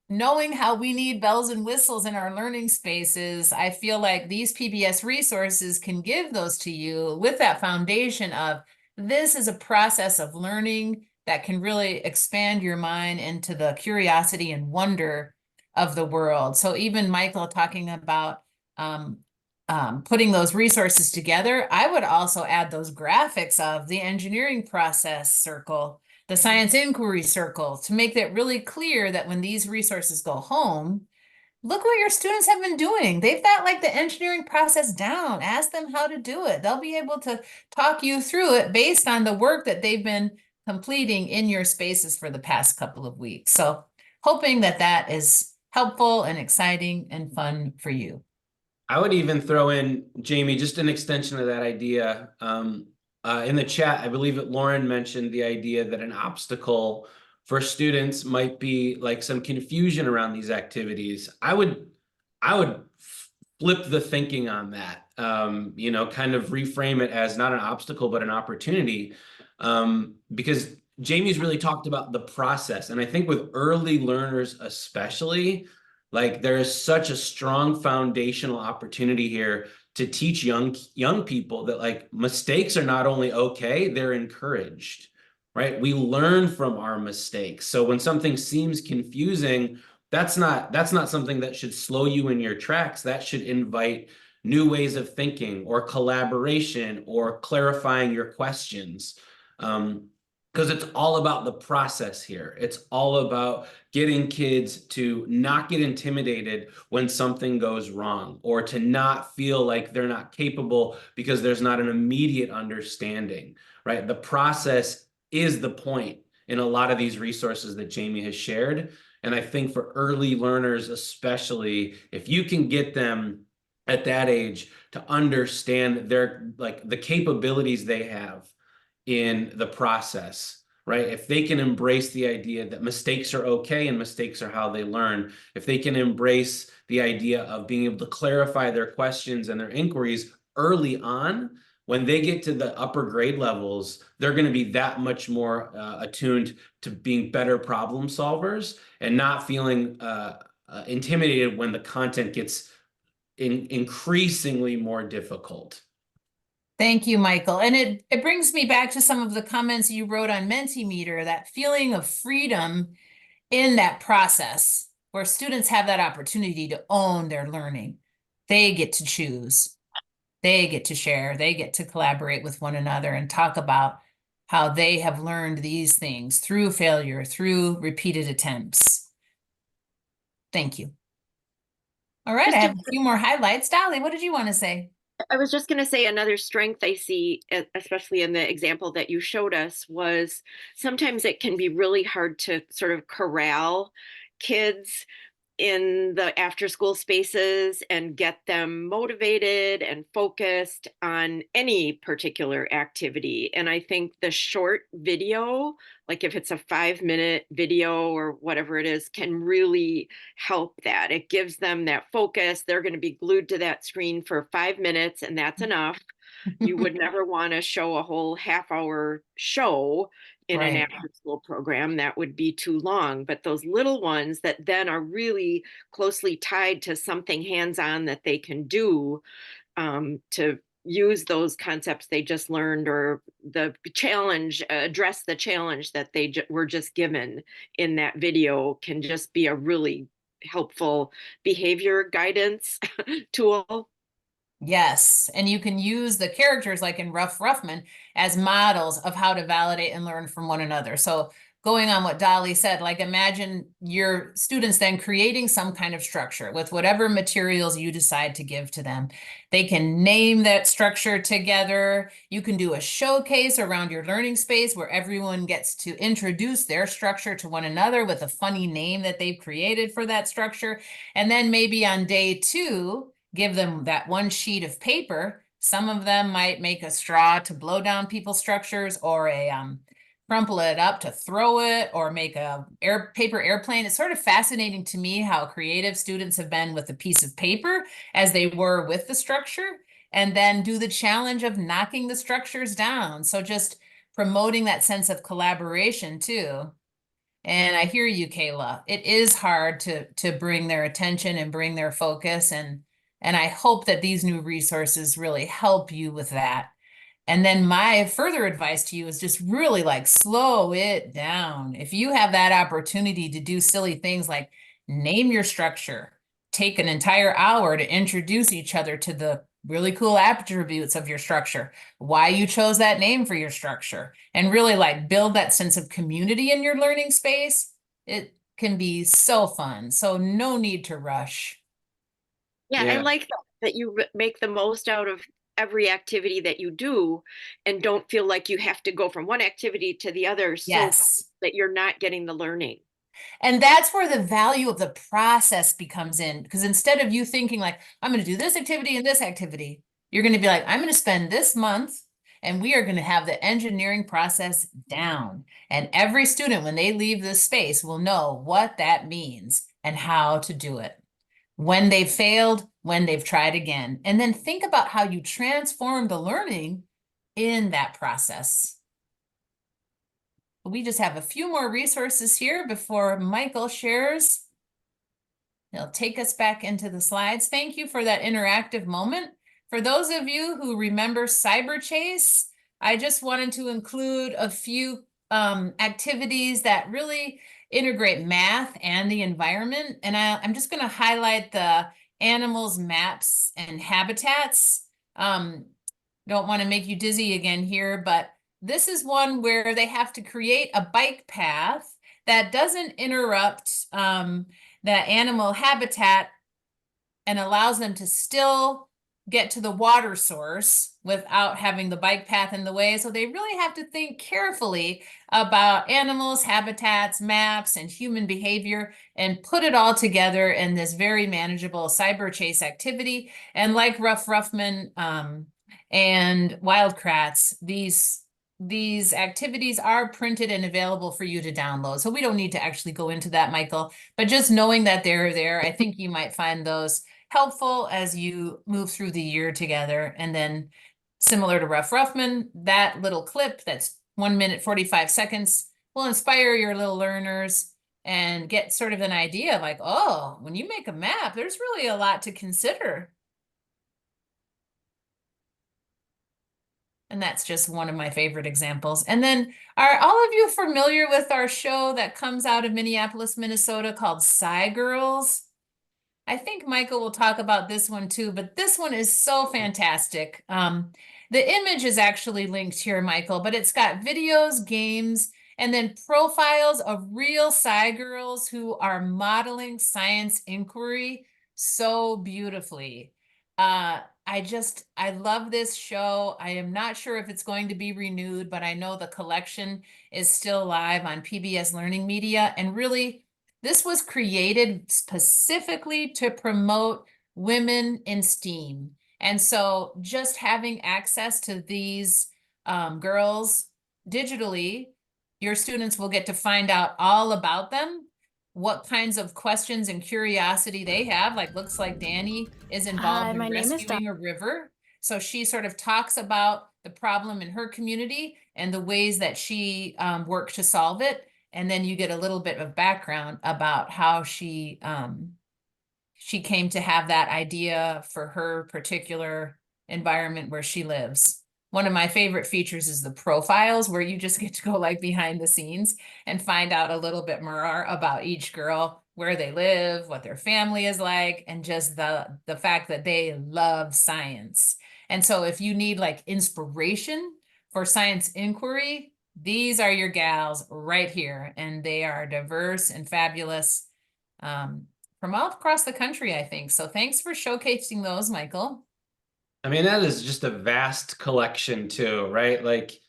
knowing how we need bells and whistles in our learning spaces, I feel like these PBS resources can give those to you with that foundation of this is a process of learning that can really expand your mind into the curiosity and wonder of the world. So even Michael talking about putting those resources together, I would also add those graphics of the engineering process circle, the science inquiry circle, to make that really clear that when these resources go home, look what your students have been doing. They've got like the engineering process down. Ask them how to do it. They'll be able to talk you through it based on the work that they've been completing in your spaces for the past couple of weeks. So hoping that that is helpful and exciting and fun for you. I would even throw in, Jamie, just an extension of that idea. In the chat, I believe that Lauren mentioned the idea that an obstacle for students might be like some confusion around these activities. I would flip the thinking on that. Kind of reframe it as not an obstacle, but an opportunity. Because Jamie's really talked about the process. And I think with early learners especially, like there is such a strong foundational opportunity here to teach young people that like mistakes are not only okay, they're encouraged, right? We learn from our mistakes. So when something seems confusing, that's not something that should slow you in your tracks. That should invite new ways of thinking or collaboration or clarifying your questions. Because it's all about the process here. It's all about getting kids to not get intimidated when something goes wrong, or to not feel like they're not capable because there's not an immediate understanding, right? The process is the point in a lot of these resources that Jamie has shared. And I think for early learners, especially, if you can get them at that age to understand their, like, the capabilities they have in the process, right? If they can embrace the idea that mistakes are okay and mistakes are how they learn, if they can embrace the idea of being able to clarify their questions and their inquiries early on, when they get to the upper grade levels, they're going to be that much more attuned to being better problem solvers and not feeling intimidated when the content gets increasingly more difficult. Thank you, Michael. And it brings me back to some of the comments you wrote on Mentimeter, that feeling of freedom in that process where students have that opportunity to own their learning. They get to choose, they get to share, they get to collaborate with one another and talk about how they have learned these things through failure, through repeated attempts. Thank you. All right, I have a few more highlights. Dolly, what did you want to say? I was just going to say another strength I see, especially in the example that you showed us, was sometimes it can be really hard to sort of corral kids in the after school spaces and get them motivated and focused on any particular activity. And I think the short video, like if it's a 5-minute video or whatever it is, can really help that. It gives them that focus. They're going to be glued to that screen for 5 minutes, and that's enough. You would never want to show a whole half-hour show in an after-school program. That would be too long. But those little ones that then are really closely tied to something hands-on that they can do to use those concepts they just learned, or the challenge, address the challenge that they were just given in that video, can just be a really helpful behavior guidance tool. Yes, and you can use the characters like in Rough Ruffman as models of how to validate and learn from one another. So going on what Dolly said, like imagine your students then creating some kind of structure with whatever materials you decide to give to them. They can name that structure together. You can do a showcase around your learning space where everyone gets to introduce their structure to one another with a funny name that they've created for that structure. And then maybe on day 2, give them that one sheet of paper. Some of them might make a straw to blow down people's structures, or a crumple it up to throw it, or make a paper airplane. It's sort of fascinating to me how creative students have been with a piece of paper as they were with the structure, and then do the challenge of knocking the structures down. So just promoting that sense of collaboration too. And I hear you, Kayla. It is hard to bring their attention and bring their focus, and I hope that these new resources really help you with that. And then my further advice to you is just really like slow it down. If you have that opportunity to do silly things like name your structure, take an entire hour to introduce each other to the really cool attributes of your structure, why you chose that name for your structure, and really like build that sense of community in your learning space, it can be so fun. So no need to rush. Yeah, I like that you make the most out of every activity that you do and don't feel like you have to go from one activity to the other so Yes. that you're not getting the learning. And that's where the value of the process becomes in. Because instead of you thinking like, I'm going to do this activity and this activity, you're going to be like, I'm going to spend this month and we are going to have the engineering process down. And every student, when they leave this space, will know what that means and how to do it. When they've failed, when they've tried again. And then think about how you transform the learning in that process. We just have a few more resources here before Michael shares. He'll take us back into the slides. Thank you for that interactive moment. For those of you who remember Cyber Chase, I just wanted to include a few activities that really integrate math and the environment. And I'm just going to highlight the animals, maps, and habitats. Don't want to make you dizzy again here, but this is one where they have to create a bike path that doesn't interrupt the animal habitat and allows them to still get to the water source without having the bike path in the way. So they really have to think carefully about animals, habitats, maps, and human behavior and put it all together in this very manageable Cyber Chase activity. And like Rough Ruffman and Wildcrats, these activities are printed and available for you to download. So we don't need to actually go into that, Michael, but just knowing that they're there, I think you might find those helpful as you move through the year together. And then similar to Rough Ruffman, that little clip that's 1 minute, 45 seconds will inspire your little learners and get sort of an idea like, oh, when you make a map, there's really a lot to consider. And that's just one of my favorite examples. And then are all of you familiar with our show that comes out of Minneapolis, Minnesota called Sci Girls? I think Michael will talk about this one too, but this one is so fantastic. The image is actually linked here, Michael, but it's got videos, games, and then profiles of real Sci Girls who are modeling science inquiry so beautifully. I love this show. I am not sure if it's going to be renewed, but I know the collection is still live on PBS Learning Media. And really, this was created specifically to promote women in STEAM. And so just having access to these girls digitally, your students will get to find out all about them, what kinds of questions and curiosity they have. Like, looks like Danny is involved in rescuing a river. So she sort of talks about the problem in her community and the ways that she worked to solve it. And then you get a little bit of background about how she came to have that idea for her particular environment where she lives. One of my favorite features is the profiles, where you just get to go like behind the scenes and find out a little bit more about each girl, where they live, what their family is like, and just the fact that they love science. And so if you need like inspiration for science inquiry, these are your gals right here. And they are diverse and fabulous from all across the country, I think. So thanks for showcasing those, Michael. I mean, that is just a vast collection too, right? Like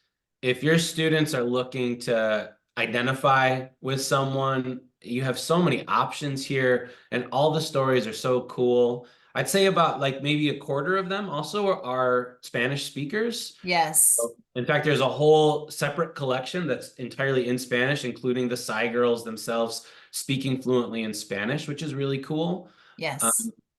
if your students are looking to identify with someone, you have so many options here and all the stories are so cool. I'd say about like maybe a quarter of them also are Spanish speakers. Yes. In fact, there's a whole separate collection that's entirely in Spanish, including the Sci Girls themselves speaking fluently in Spanish, which is really cool. Yes.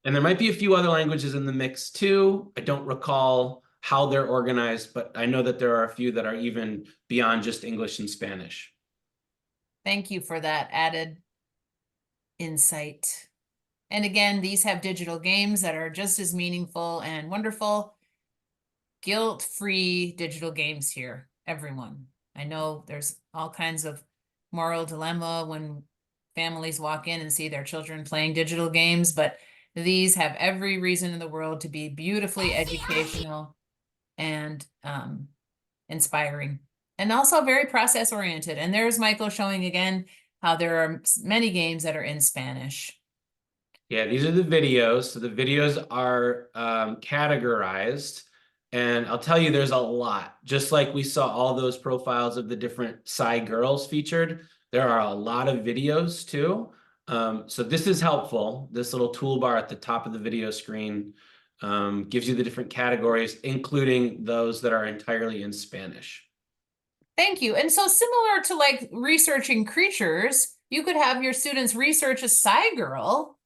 And there might be a few other languages in the mix too. I don't recall how they're organized, but I know that there are a few that are even beyond just English and Spanish. Thank you for that added insight. And again, these have digital games that are just as meaningful and wonderful. Guilt-free digital games here, everyone. I know there's all kinds of moral dilemma when families walk in and see their children playing digital games, but these have every reason in the world to be beautifully educational and inspiring, and also very process oriented. And there's Michael showing again how there are many games that are in Spanish. Yeah, these are the videos. So the videos are categorized. And I'll tell you, there's a lot. Just like we saw all those profiles of the different Sci Girls featured, There are a lot of videos too. So this is helpful. This little toolbar at the top of the video screen gives you the different categories, including those that are entirely in Spanish. Thank you. And so similar to like researching creatures, you could have your students research a Psy girl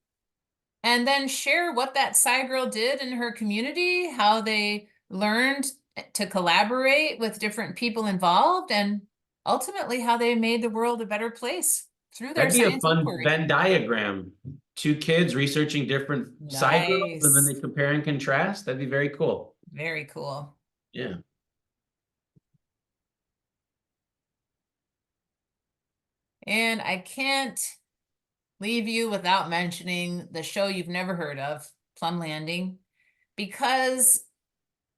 and then share what that Psy girl did in her community, how they learned to collaborate with different people involved, and ultimately how they made the world a better place through their That'd be a science fun inquiry. Venn diagram. Two kids researching different Psy girls, and then Nice. they compare and contrast. That'd be very cool. Very cool. Yeah. And I can't leave you without mentioning the show you've never heard of, Plum Landing, because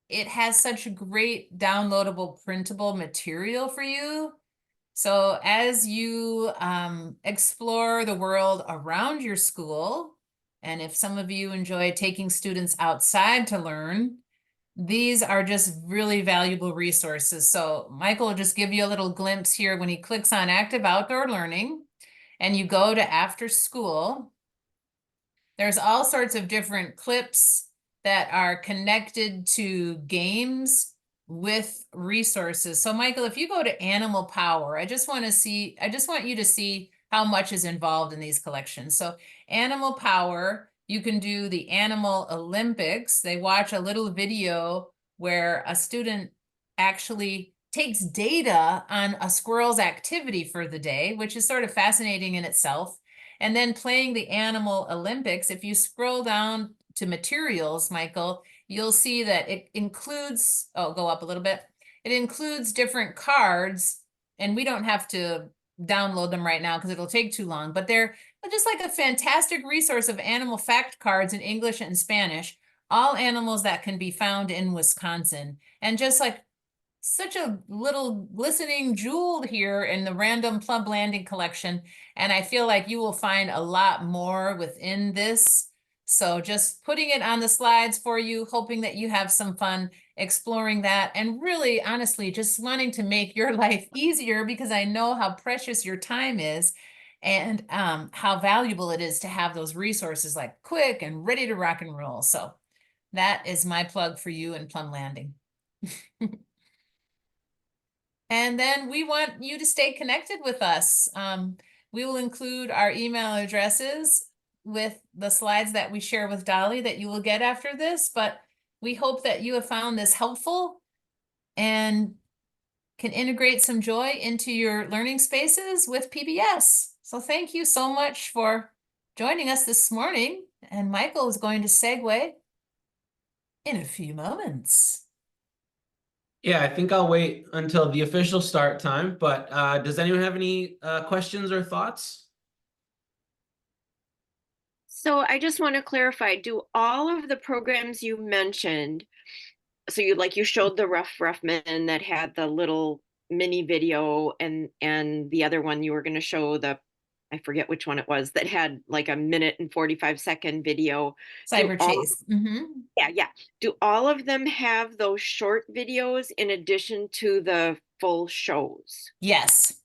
it has such great downloadable printable material for you. So as you explore the world around your school, and if some of you enjoy taking students outside to learn, these are just really valuable resources. So Michael will just give you a little glimpse here when he clicks on Active Outdoor Learning and you go to After School. There's all sorts of different clips that are connected to games with resources. So Michael, if you go to Animal Power, I just want you to see how much is involved in these collections. So Animal Power, you can do the Animal Olympics. They watch a little video where a student actually takes data on a squirrel's activity for the day, which is sort of fascinating in itself. And then playing the Animal Olympics, if you scroll down to materials, Michael, you'll see that it includes, oh, go up a little bit. It includes different cards, and we don't have to download them right now because it'll take too long, but they're just like a fantastic resource of animal fact cards in English and Spanish, all animals that can be found in Wisconsin. And just like such a little glistening jewel here in the random Plum Landing collection. And I feel like you will find a lot more within this. So just putting it on the slides for you, hoping that you have some fun exploring that, and really, honestly, just wanting to make your life easier because I know how precious your time is and how valuable it is to have those resources like quick and ready to rock and roll. So that is my plug for you and Plum Landing. And then we want you to stay connected with us. We will include our email addresses with the slides that we share with Dolly that you will get after this, but we hope that you have found this helpful and can integrate some joy into your learning spaces with PBS. So thank you so much for joining us this morning. And Michael is going to segue in a few moments. Yeah, I think I'll wait until the official start time, but does anyone have any questions or thoughts? So I just want to clarify, do all of the programs you mentioned, so you showed the Rough Men that had the little mini video, and the other one you were going to show, I forget which one it was, that had like a 1:45 video. Cyber Chase. Yeah. Do all of them have those short videos in addition to the full shows? Yes.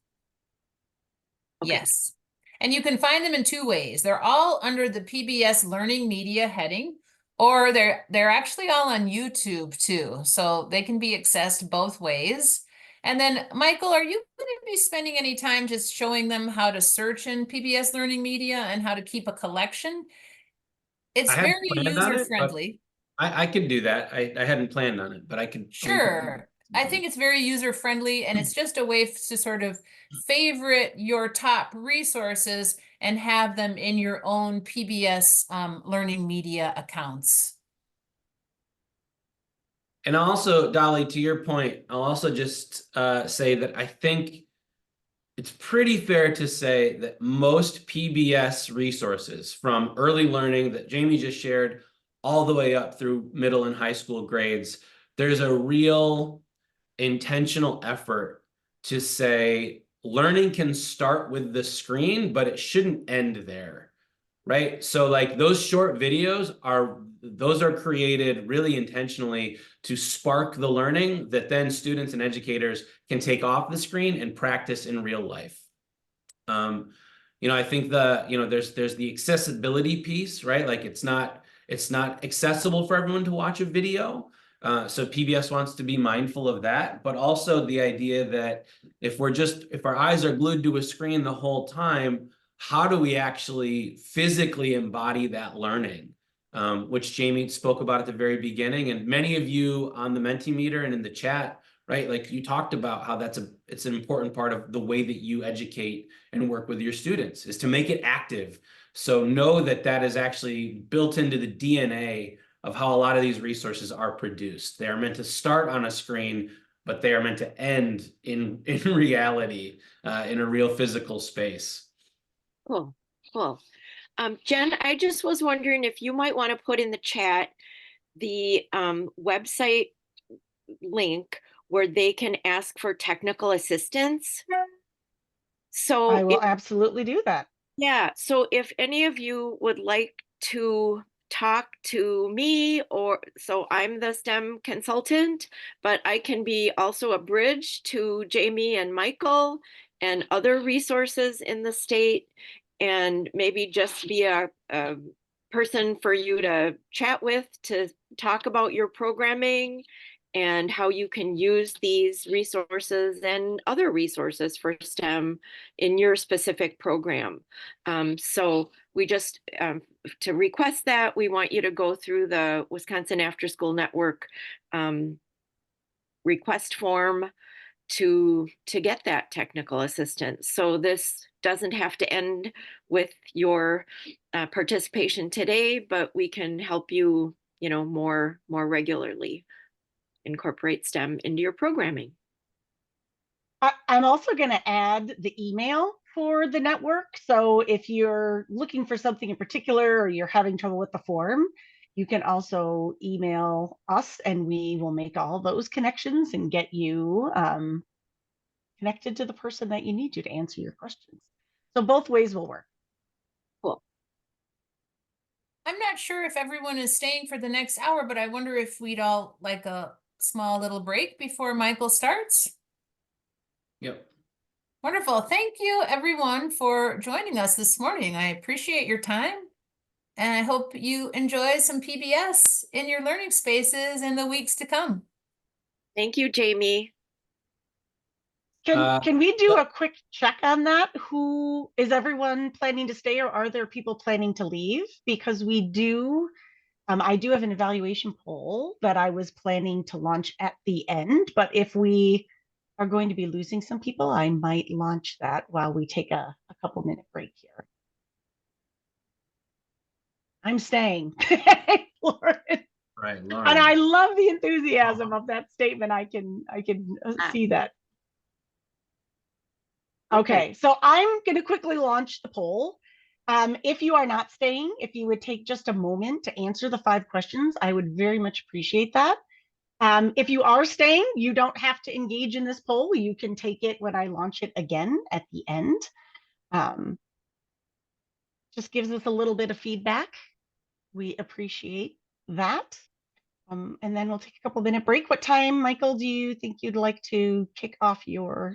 Okay. Yes. And you can find them in two ways. They're all under the PBS Learning Media heading, or they're actually all on YouTube too. So they can be accessed both ways. And then, Michael, are you going to be spending any time just showing them how to search in PBS Learning Media and how to keep a collection? It's very user-friendly. I could do that. I hadn't planned on it, but I could. Sure. I think it's very user-friendly, and it's just a way to sort of favorite your top resources and have them in your own PBS Learning Media accounts. And also, Dolly, to your point, I'll also just say that I think it's pretty fair to say that most PBS resources, from early learning that Jamie just shared all the way up through middle and high school grades, there's a real intentional effort to say learning can start with the screen, but it shouldn't end there, right? So like those short videos are created really intentionally to spark the learning that then students and educators can take off the screen and practice in real life. I think there's the accessibility piece, right? Like it's not accessible for everyone to watch a video. So PBS wants to be mindful of that, but also the idea that if our eyes are glued to a screen the whole time, how do we actually physically embody that learning? Which Jamie spoke about at the very beginning, and many of you on the Mentimeter and in the chat, right? Like you talked about how it's an important part of the way that you educate and work with your students is to make it active. So know that is actually built into the DNA of how a lot of these resources are produced. They are meant to start on a screen, but they are meant to end in reality, in a real physical space. Cool. Jen, I just was wondering if you might want to put in the chat the website link where they can ask for technical assistance. So I will absolutely do that. Yeah, so if any of you would like to talk to me, so I'm the STEM consultant, but I can be also a bridge to Jamie and Michael and other resources in the state, and maybe just be a person for you to chat with to talk about your programming and how you can use these resources and other resources for STEM in your specific program. So we just, to request that, we want you to go through the Wisconsin After School Network request form to get that technical assistance. So this doesn't have to end with your participation today, but we can help you, more regularly incorporate STEM into your programming. I'm also going to add the email for the network. So if you're looking for something in particular or you're having trouble with the form, you can also email us and we will make all those connections and get you connected to the person that you need to answer your questions. So both ways will work. Cool. I'm not sure if everyone is staying for the next hour, but I wonder if we'd all like a small little break before Michael starts. Yep. Wonderful. Thank you everyone for joining us this morning. I appreciate your time and I hope you enjoy some PBS in your learning spaces in the weeks to come. Thank you, Jamie. Can we do a quick check on that? Who is everyone planning to stay or are there people planning to leave? Because we do, I do have an evaluation poll that I was planning to launch at the end, but if we are going to be losing some people, I might launch that while we take a couple-minute break here. I'm staying. Lauren. Right, Lauren. And I love the enthusiasm of that statement. I can see that. Okay, so I'm going to quickly launch the poll. If you are not staying, if you would take just a moment to answer the 5 questions, I would very much appreciate that. If you are staying, you don't have to engage in this poll. You can take it when I launch it again at the end. Just gives us a little bit of feedback. We appreciate that. And then we'll take a couple-minute break. What time, Michael, do you think you'd like to kick off your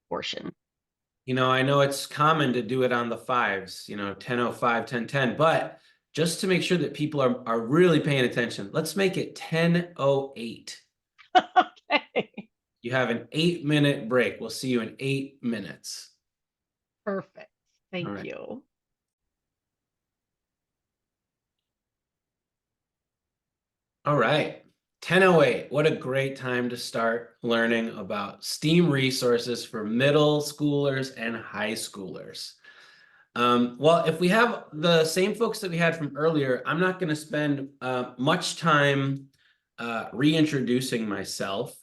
portion? I know it's common to do it on the 5s, 10:05, 10:10, but just to make sure that people are really paying attention, let's make it 10:08. Okay. You have an 8-minute break. We'll see you in 8 minutes. Perfect. Thank you. All right. 10:08. What a great time to start learning about STEAM resources for middle schoolers and high schoolers. Well, if we have the same folks that we had from earlier, I'm not going to spend much time reintroducing myself.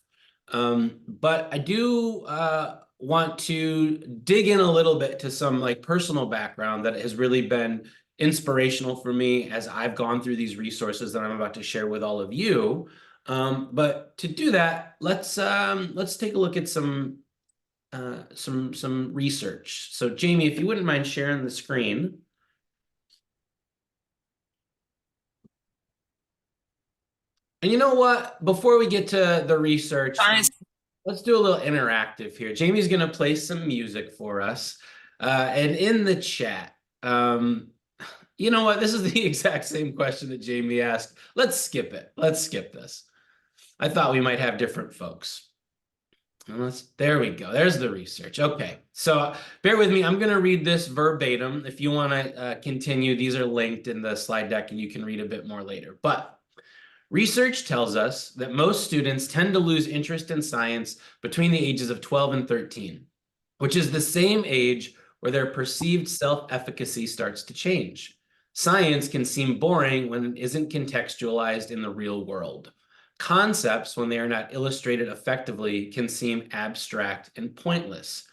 But I do want to dig in a little bit to some personal background that has really been inspirational for me as I've gone through these resources that I'm about to share with all of you. But to do that, let's take a look at some research. So Jamie, if you wouldn't mind sharing the screen. And you know what? Before we get to the research, let's do a little interactive here. Jamie's going to play some music for us. And in the chat, you know what? This is the exact same question that Jamie asked. Let's skip it. Let's skip this. I thought we might have different folks. There we go. There's the research. Okay, so bear with me. I'm going to read this verbatim. If you want to continue, these are linked in the slide deck and you can read a bit more later. But research tells us that most students tend to lose interest in science between the ages of 12 and 13, which is the same age where their perceived self-efficacy starts to change. Science can seem boring when it isn't contextualized in the real world. Concepts, when they are not illustrated effectively, can seem abstract and pointless.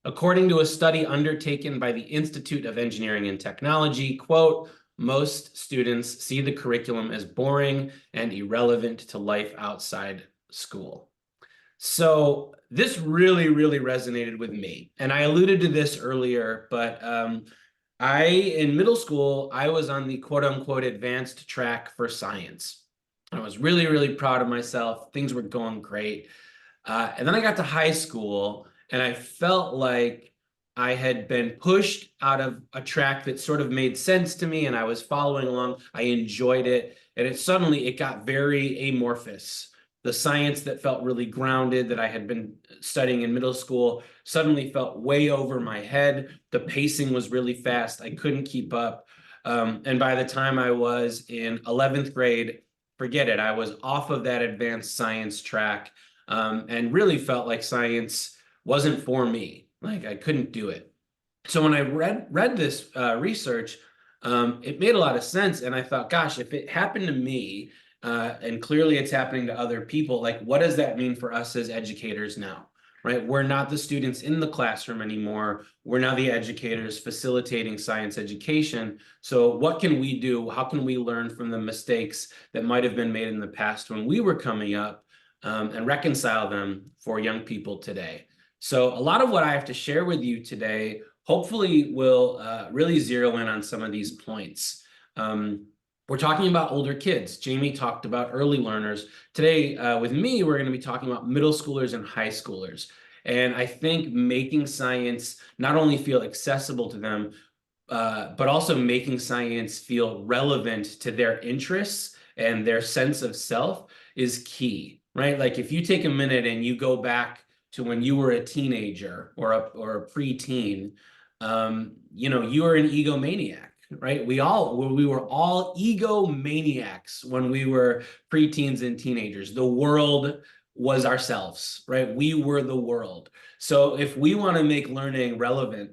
According to a study undertaken by the Institute of Engineering and Technology, quote, most students see the curriculum as boring and irrelevant to life outside school. So this really, really resonated with me. And I alluded to this earlier, but in middle school, I was on the quote unquote advanced track for science. I was really, really proud of myself. Things were going great. And then I got to high school and I felt like I had been pushed out of a track that sort of made sense to me and I was following along. I enjoyed it. And it got very amorphous. The science that felt really grounded that I had been studying in middle school suddenly felt way over my head. The pacing was really fast. I couldn't keep up. And by the time I was in 11th grade, forget it. I was off of that advanced science track and really felt like science wasn't for me. Like I couldn't do it. So when I read this research, it made a lot of sense. And I thought, gosh, if it happened to me, and clearly it's happening to other people, like what does that mean for us as educators now? Right? We're not the students in the classroom anymore. We're now the educators facilitating science education. So what can we do? How can we learn from the mistakes that might have been made in the past when we were coming up and reconcile them for young people today? So a lot of what I have to share with you today, hopefully will really zero in on some of these points. We're talking about older kids. Jamie talked about early learners. Today, with me, we're going to be talking about middle schoolers and high schoolers. And I think making science not only feel accessible to them, but also making science feel relevant to their interests and their sense of self is key, right? Like if you take a minute and you go back to when you were a teenager or a preteen, you were an egomaniac. Right? We were all egomaniacs when we were preteens and teenagers. The world was ourselves, right? We were the world. So if we want to make learning relevant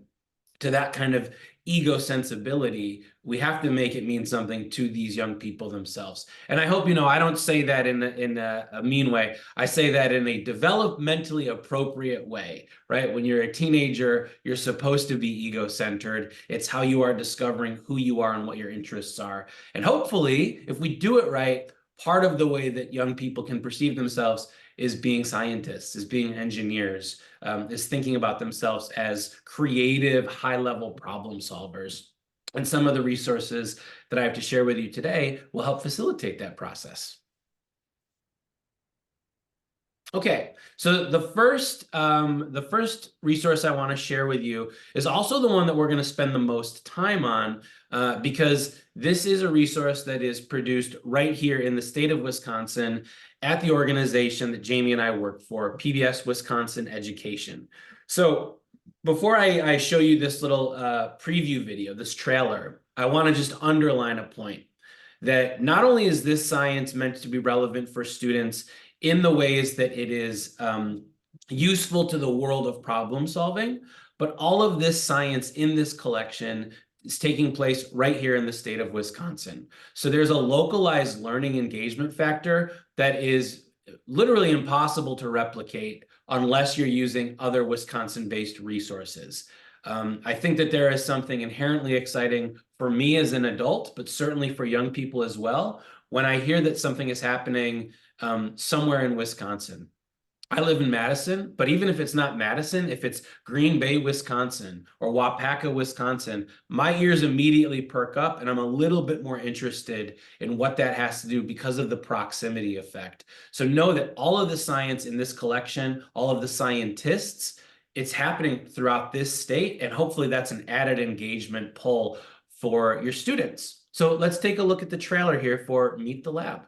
to that kind of ego sensibility, we have to make it mean something to these young people themselves. And I hope, I don't say that in a mean way. I say that in a developmentally appropriate way, right? When you're a teenager, you're supposed to be ego-centered. It's how you are discovering who you are and what your interests are. And hopefully, if we do it right, part of the way that young people can perceive themselves is being scientists, is being engineers, is thinking about themselves as creative, high-level problem solvers. And some of the resources that I have to share with you today will help facilitate that process. Okay, so the first resource I want to share with you is also the one that we're going to spend the most time on because this is a resource that is produced right here in the state of Wisconsin at the organization that Jamie and I work for, PBS Wisconsin Education. So before I show you this little preview video, this trailer, I want to just underline a point that not only is this science meant to be relevant for students in the ways that it is useful to the world of problem solving, but all of this science in this collection is taking place right here in the state of Wisconsin. So there's a localized learning engagement factor that is literally impossible to replicate unless you're using other Wisconsin-based resources. I think that there is something inherently exciting for me as an adult, but certainly for young people as well, when I hear that something is happening somewhere in Wisconsin. I live in Madison, but even if it's not Madison, if it's Green Bay, Wisconsin, or Wapaka, Wisconsin, my ears immediately perk up and I'm a little bit more interested in what that has to do because of the proximity effect. So know that all of the science in this collection, all of the scientists, it's happening throughout this state, and hopefully that's an added engagement pull for your students. So let's take a look at the trailer here for Meet the Lab.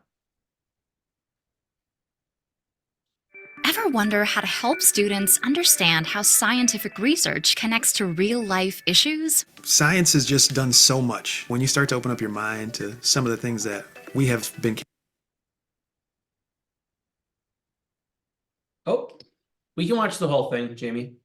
Ever wonder how to help students understand how scientific research connects to real-life issues? Science has just done so much. When you start to open up your mind to some of the things that we have been We can watch the whole thing, Jamie.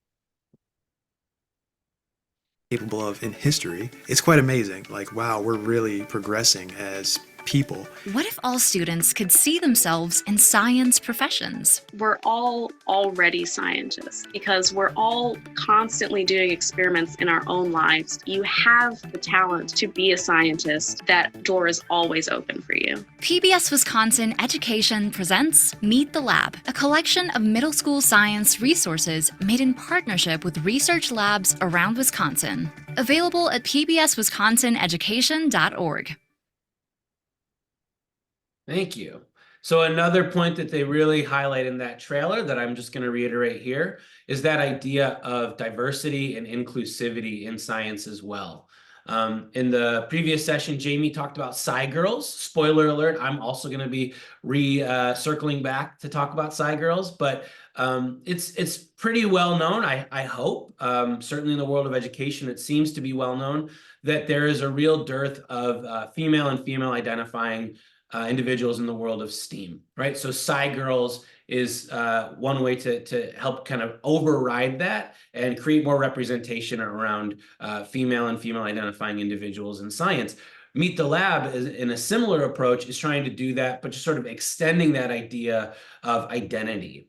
capable of in history, it's quite amazing. Like, wow, we're really progressing as people. What if all students could see themselves in science professions? We're all already scientists because we're all constantly doing experiments in our own lives. You have the talent to be a scientist. That door is always open for you. PBS Wisconsin Education presents Meet the Lab, a collection of middle school science resources made in partnership with research labs around Wisconsin. Available at pbswisconsinaeducation.org. Thank you. So another point that they really highlight in that trailer that I'm just going to reiterate here is that idea of diversity and inclusivity in science as well. In the previous session, Jamie talked about Sci Girls. Spoiler alert, I'm also going to be circling back to talk about Sci Girls, but it's pretty well known, I hope. Certainly in the world of education, it seems to be well known that there is a real dearth of female and female identifying individuals in the world of STEAM, right? So Sci Girls is one way to help kind of override that and create more representation around female and female identifying individuals in science. Meet the Lab is, in a similar approach, is trying to do that, but just sort of extending that idea of identity.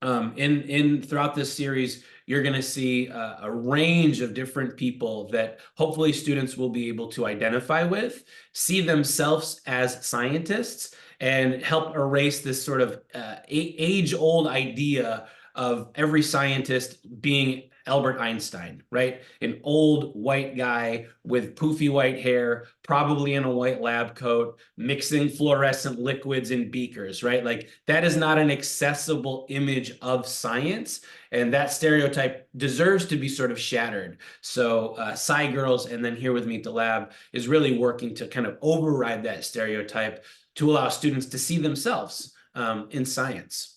Throughout this series, you're going to see a range of different people that hopefully students will be able to identify with, see themselves as scientists, and help erase this sort of age-old idea of every scientist being Albert Einstein, right? An old white guy with poofy white hair, probably in a white lab coat, mixing fluorescent liquids in beakers, right? Like, that is not an accessible image of science, and that stereotype deserves to be sort of shattered. So Sci Girls, and then here with Meet the Lab, is really working to kind of override that stereotype to allow students to see themselves in science.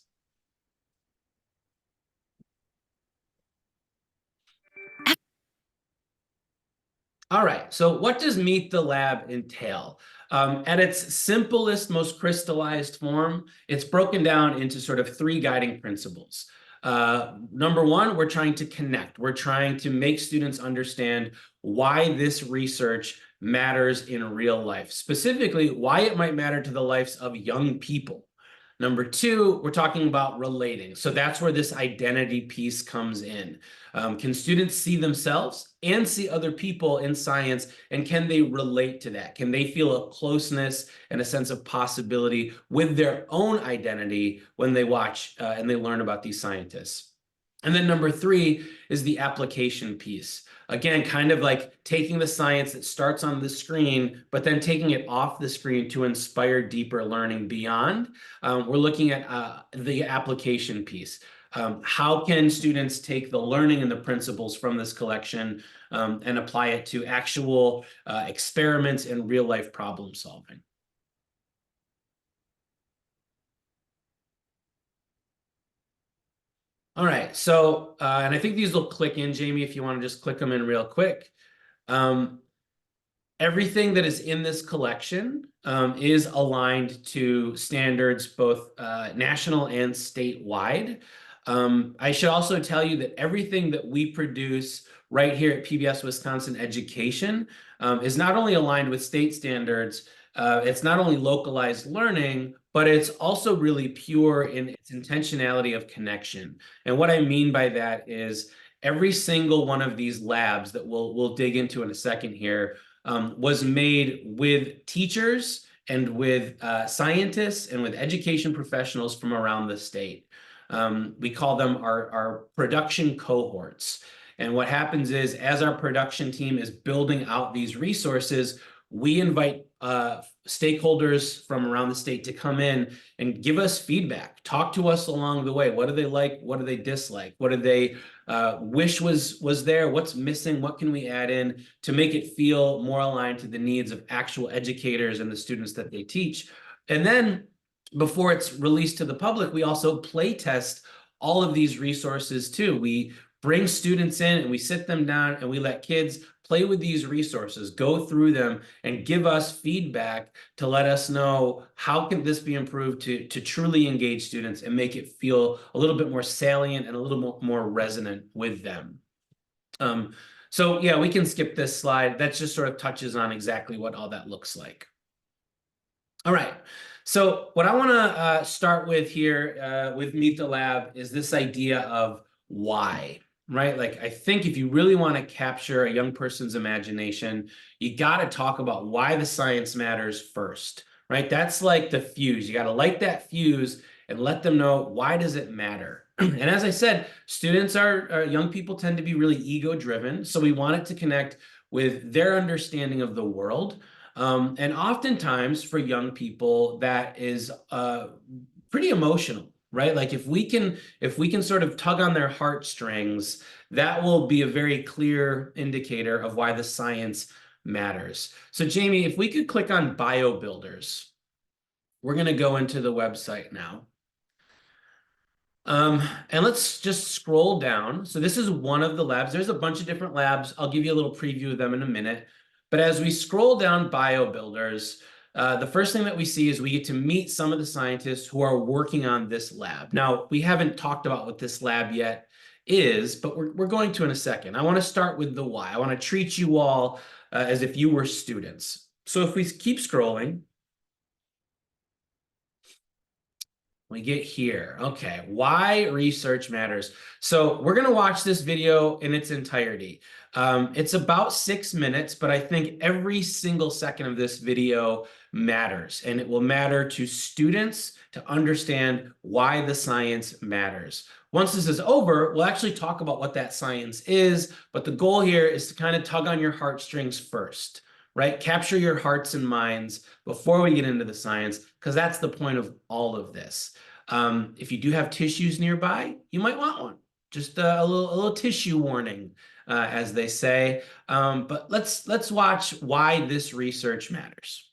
All right, so what does Meet the Lab entail? At its simplest, most crystallized form, it's broken down into sort of three guiding principles. Number one, we're trying to connect. We're trying to make students understand why this research matters in real life, specifically why it might matter to the lives of young people. Number two, we're talking about relating. So that's where this identity piece comes in. Can students see themselves and see other people in science, and can they relate to that? Can they feel a closeness and a sense of possibility with their own identity when they watch and they learn about these scientists? And then number three is the application piece. Again, kind of like taking the science that starts on the screen, but then taking it off the screen to inspire deeper learning beyond. We're looking at the application piece. How can students take the learning and the principles from this collection and apply it to actual experiments and real life problem solving? All right, so, and I think these will click in, Jamie, if you want to just click them in real quick. Everything that is in this collection is aligned to standards both national and statewide. I should also tell you that everything that we produce right here at PBS Wisconsin Education is not only aligned with state standards, it's not only localized learning, but it's also really pure in its intentionality of connection. And what I mean by that is every single one of these labs that we'll dig into in a second here was made with teachers and with scientists and with education professionals from around the state. We call them our production cohorts. And what happens is, as our production team is building out these resources, we invite stakeholders from around the state to come in and give us feedback. Talk to us along the way. What do they like? What do they dislike? What do they wish was there? What's missing? What can we add in to make it feel more aligned to the needs of actual educators and the students that they teach? And then before it's released to the public, we also play test all of these resources too. We bring students in and we sit them down and we let kids play with these resources, go through them, and give us feedback to let us know how can this be improved to truly engage students and make it feel a little bit more salient and a little more resonant with them. So yeah, we can skip this slide. That just sort of touches on exactly what all that looks like. All right. So what I want to start with here with Meet the Lab is this idea of why. Right? Like, I think if you really want to capture a young person's imagination, you got to talk about why the science matters first, right? That's like the fuse. You got to light that fuse and let them know, why does it matter? And as I said, students young people tend to be really ego driven. So we want it to connect with their understanding of the world. And oftentimes for young people, that is pretty emotional. Right? Like if we can sort of tug on their heartstrings, that will be a very clear indicator of why the science matters. So Jamie, if we could click on Bio Builders, we're going to go into the website now. And let's just scroll down. So this is one of the labs. There's a bunch of different labs. I'll give you a little preview of them in a minute. But as we scroll down Bio Builders, the first thing that we see is we get to meet some of the scientists who are working on this lab. Now, we haven't talked about what this lab yet is, but we're going to in a second. I want to start with the why. I want to treat you all as if you were students. So if we keep scrolling, we get here. Okay, why research matters. So we're going to watch this video in its entirety. It's about 6 minutes, but I think every single second of this video matters, and it will matter to students to understand why the science matters. Once this is over, we'll actually talk about what that science is, but the goal here is to kind of tug on your heartstrings first, right? Capture your hearts and minds before we get into the science, because that's the point of all of this. If you do have tissues nearby, you might want one. Just a little tissue warning, as they say. But let's watch why this research matters.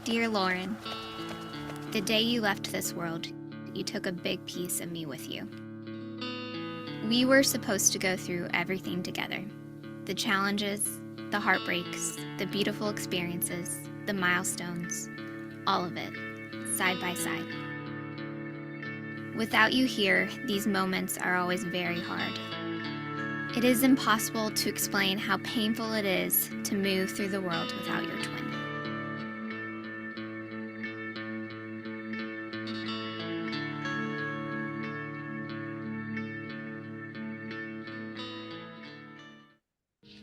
Dear Lauren, the day you left this world, you took a big piece of me with you. We were supposed to go through everything together. The challenges, the heartbreaks, the beautiful experiences, the milestones, all of it, side by side. Without you here, these moments are always very hard. It is impossible to explain how painful it is to move through the world without your twin.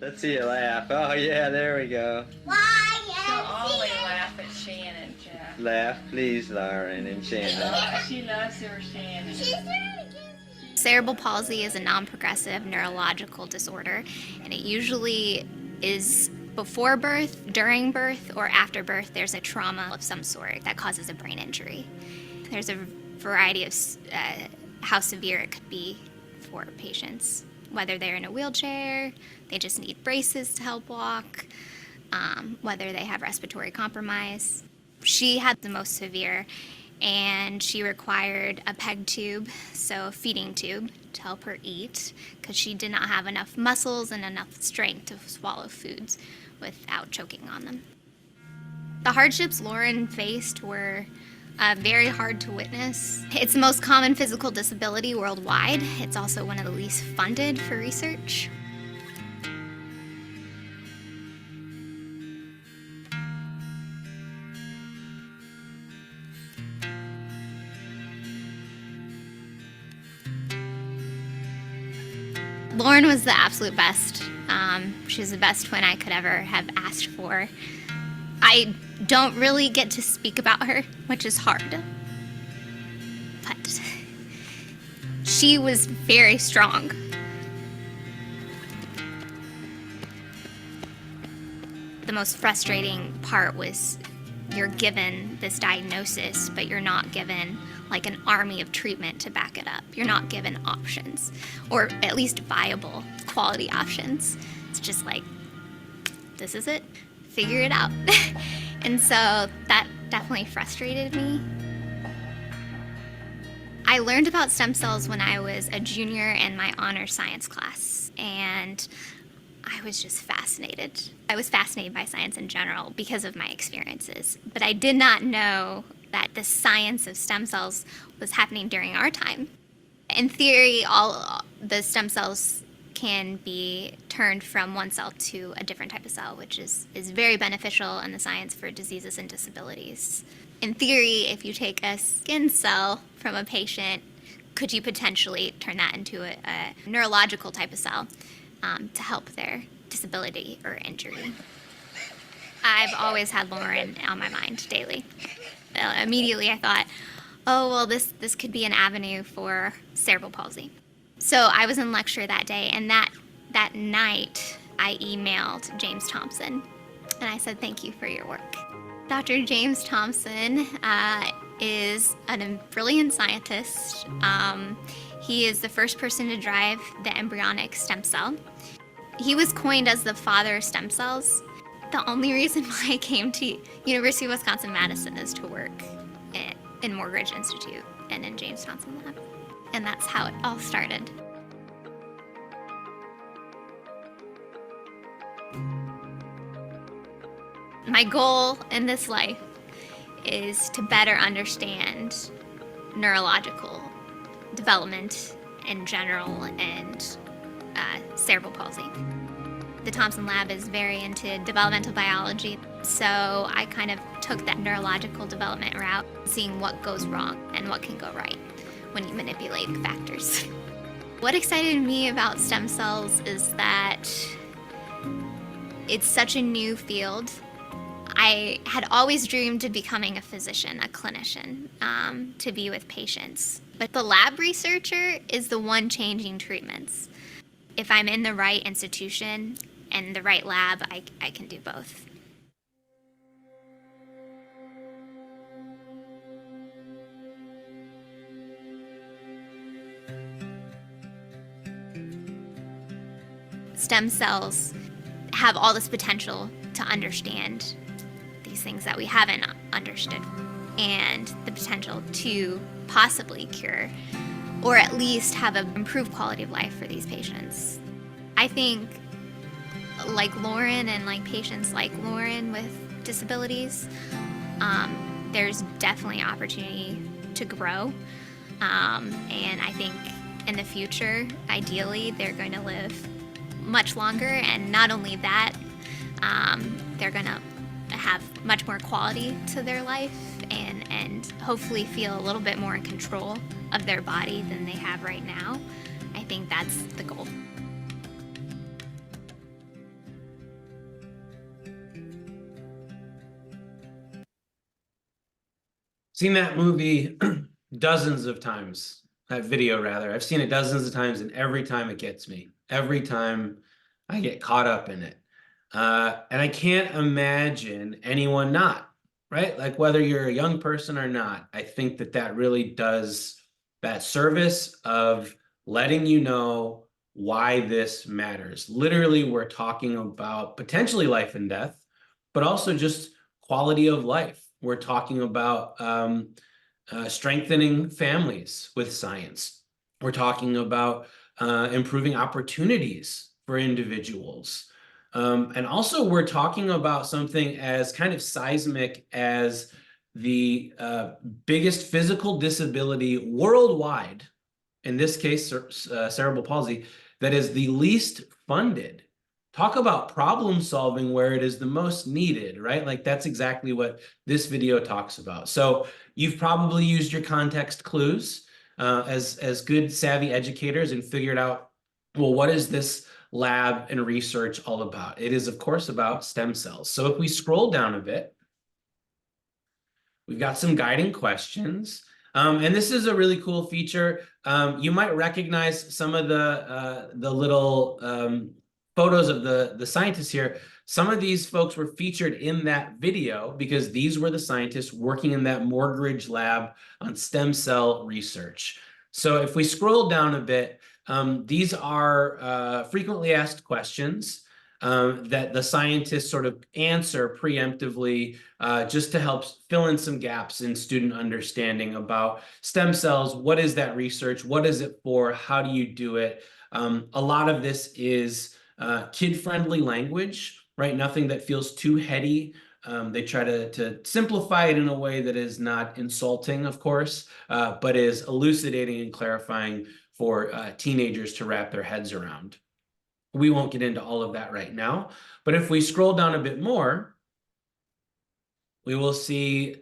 Let's see you laugh. Oh yeah, there we go. She'll always laugh at Shannon, Jeff. Laugh, please, Lauren and Shannon. She loves her Shannon. Cerebral palsy is a non-progressive neurological disorder, and it usually is before birth, during birth, or after birth. There's a trauma of some sort that causes a brain injury. There's a variety of how severe it could be for patients, whether they're in a wheelchair, they just need braces to help walk, whether they have respiratory compromise. She had the most severe, and she required a PEG tube, so a feeding tube, to help her eat, because she did not have enough muscles and enough strength to swallow foods without choking on them. The hardships Lauren faced were very hard to witness. It's the most common physical disability worldwide. It's also one of the least funded for research. Lauren was the absolute best. She was the best twin I could ever have asked for. I don't really get to speak about her, which is hard. But she was very strong. The most frustrating part was you're given this diagnosis, but you're not given like an army of treatment to back it up. You're not given options, or at least viable quality options. It's just like, this is it, figure it out. And so that definitely frustrated me. I learned about stem cells when I was a junior in my honor science class, and I was just fascinated. I was fascinated by science in general because of my experiences, but I did not know that the science of stem cells was happening during our time. In theory, all the stem cells can be turned from one cell to a different type of cell, which is very beneficial in the science for diseases and disabilities. In theory, if you take a skin cell from a patient, could you potentially turn that into a neurological type of cell to help their disability or injury? I've always had Lauren on my mind daily. Immediately I thought, oh, well, this could be an avenue for cerebral palsy. So I was in lecture that day, and that night I emailed James Thompson, and I said, thank you for your work. Dr. James Thompson is a brilliant scientist. He is the first person to drive the embryonic stem cell. He was coined as the father of stem cells. The only reason why I came to University of Wisconsin-Madison is to work in Morgridge Institute and in James Thompson Lab. And that's how it all started. My goal in this life is to better understand neurological development in general and cerebral palsy. The Thompson Lab is very into developmental biology, so I kind of took that neurological development route, seeing what goes wrong and what can go right when you manipulate factors. What excited me about stem cells is that it's such a new field. I had always dreamed of becoming a physician, a clinician, to be with patients. But the lab researcher is the one changing treatments. If I'm in the right institution and the right lab, I can do both. Stem cells have all this potential to understand these things that we haven't understood, and the potential to possibly cure or at least have an improved quality of life for these patients. I think like Lauren and like patients like Lauren with disabilities, there's definitely opportunity to grow. And I think in the future, ideally, they're going to live much longer, and not only that, they're going to have much more quality to their life and hopefully feel a little bit more in control of their body than they have right now. I think that's the goal. Seen that movie dozens of times, that video rather. I've seen it dozens of times, and every time it gets me. Every time I get caught up in it. And I can't imagine anyone not, right? Like whether you're a young person or not, I think that really does that service of letting you know why this matters. Literally, we're talking about potentially life and death, but also just quality of life. We're talking about strengthening families with science. We're talking about improving opportunities for individuals. And also we're talking about something as kind of seismic as the biggest physical disability worldwide, in this case, cerebral palsy, that is the least funded. Talk about problem solving where it is the most needed, right? Like that's exactly what this video talks about. So you've probably used your context clues as good savvy educators and figured out, well, what is this lab and research all about? It is, of course, about stem cells. So if we scroll down a bit, We've got some guiding questions. And this is a really cool feature. You might recognize some of the little photos of the scientists here. Some of these folks were featured in that video because these were the scientists working in that Morgridge lab on stem cell research. So if we scroll down a bit, these are frequently asked questions that the scientists sort of answer preemptively just to help fill in some gaps in student understanding about stem cells. What is that research? What is it for? How do you do it? A lot of this is kid-friendly language, right? Nothing that feels too heady. They try to simplify it in a way that is not insulting, of course, but is elucidating and clarifying for teenagers to wrap their heads around. We won't get into all of that right now, but if we scroll down a bit more, we will see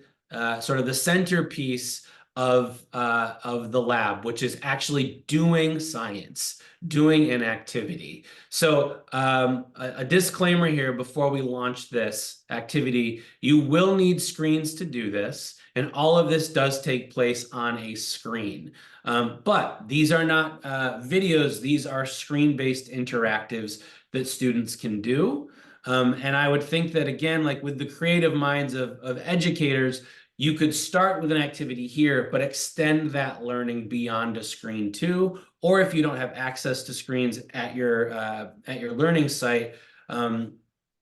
sort of the centerpiece of the lab, which is actually doing science, doing an activity. So a disclaimer here before we launch this activity, you will need screens to do this, and all of this does take place on a screen. But these are not videos, these are screen-based interactives that students can do. And I would think that, again, like with the creative minds of educators, you could start with an activity here, but extend that learning beyond a screen too. Or if you don't have access to screens at your learning site,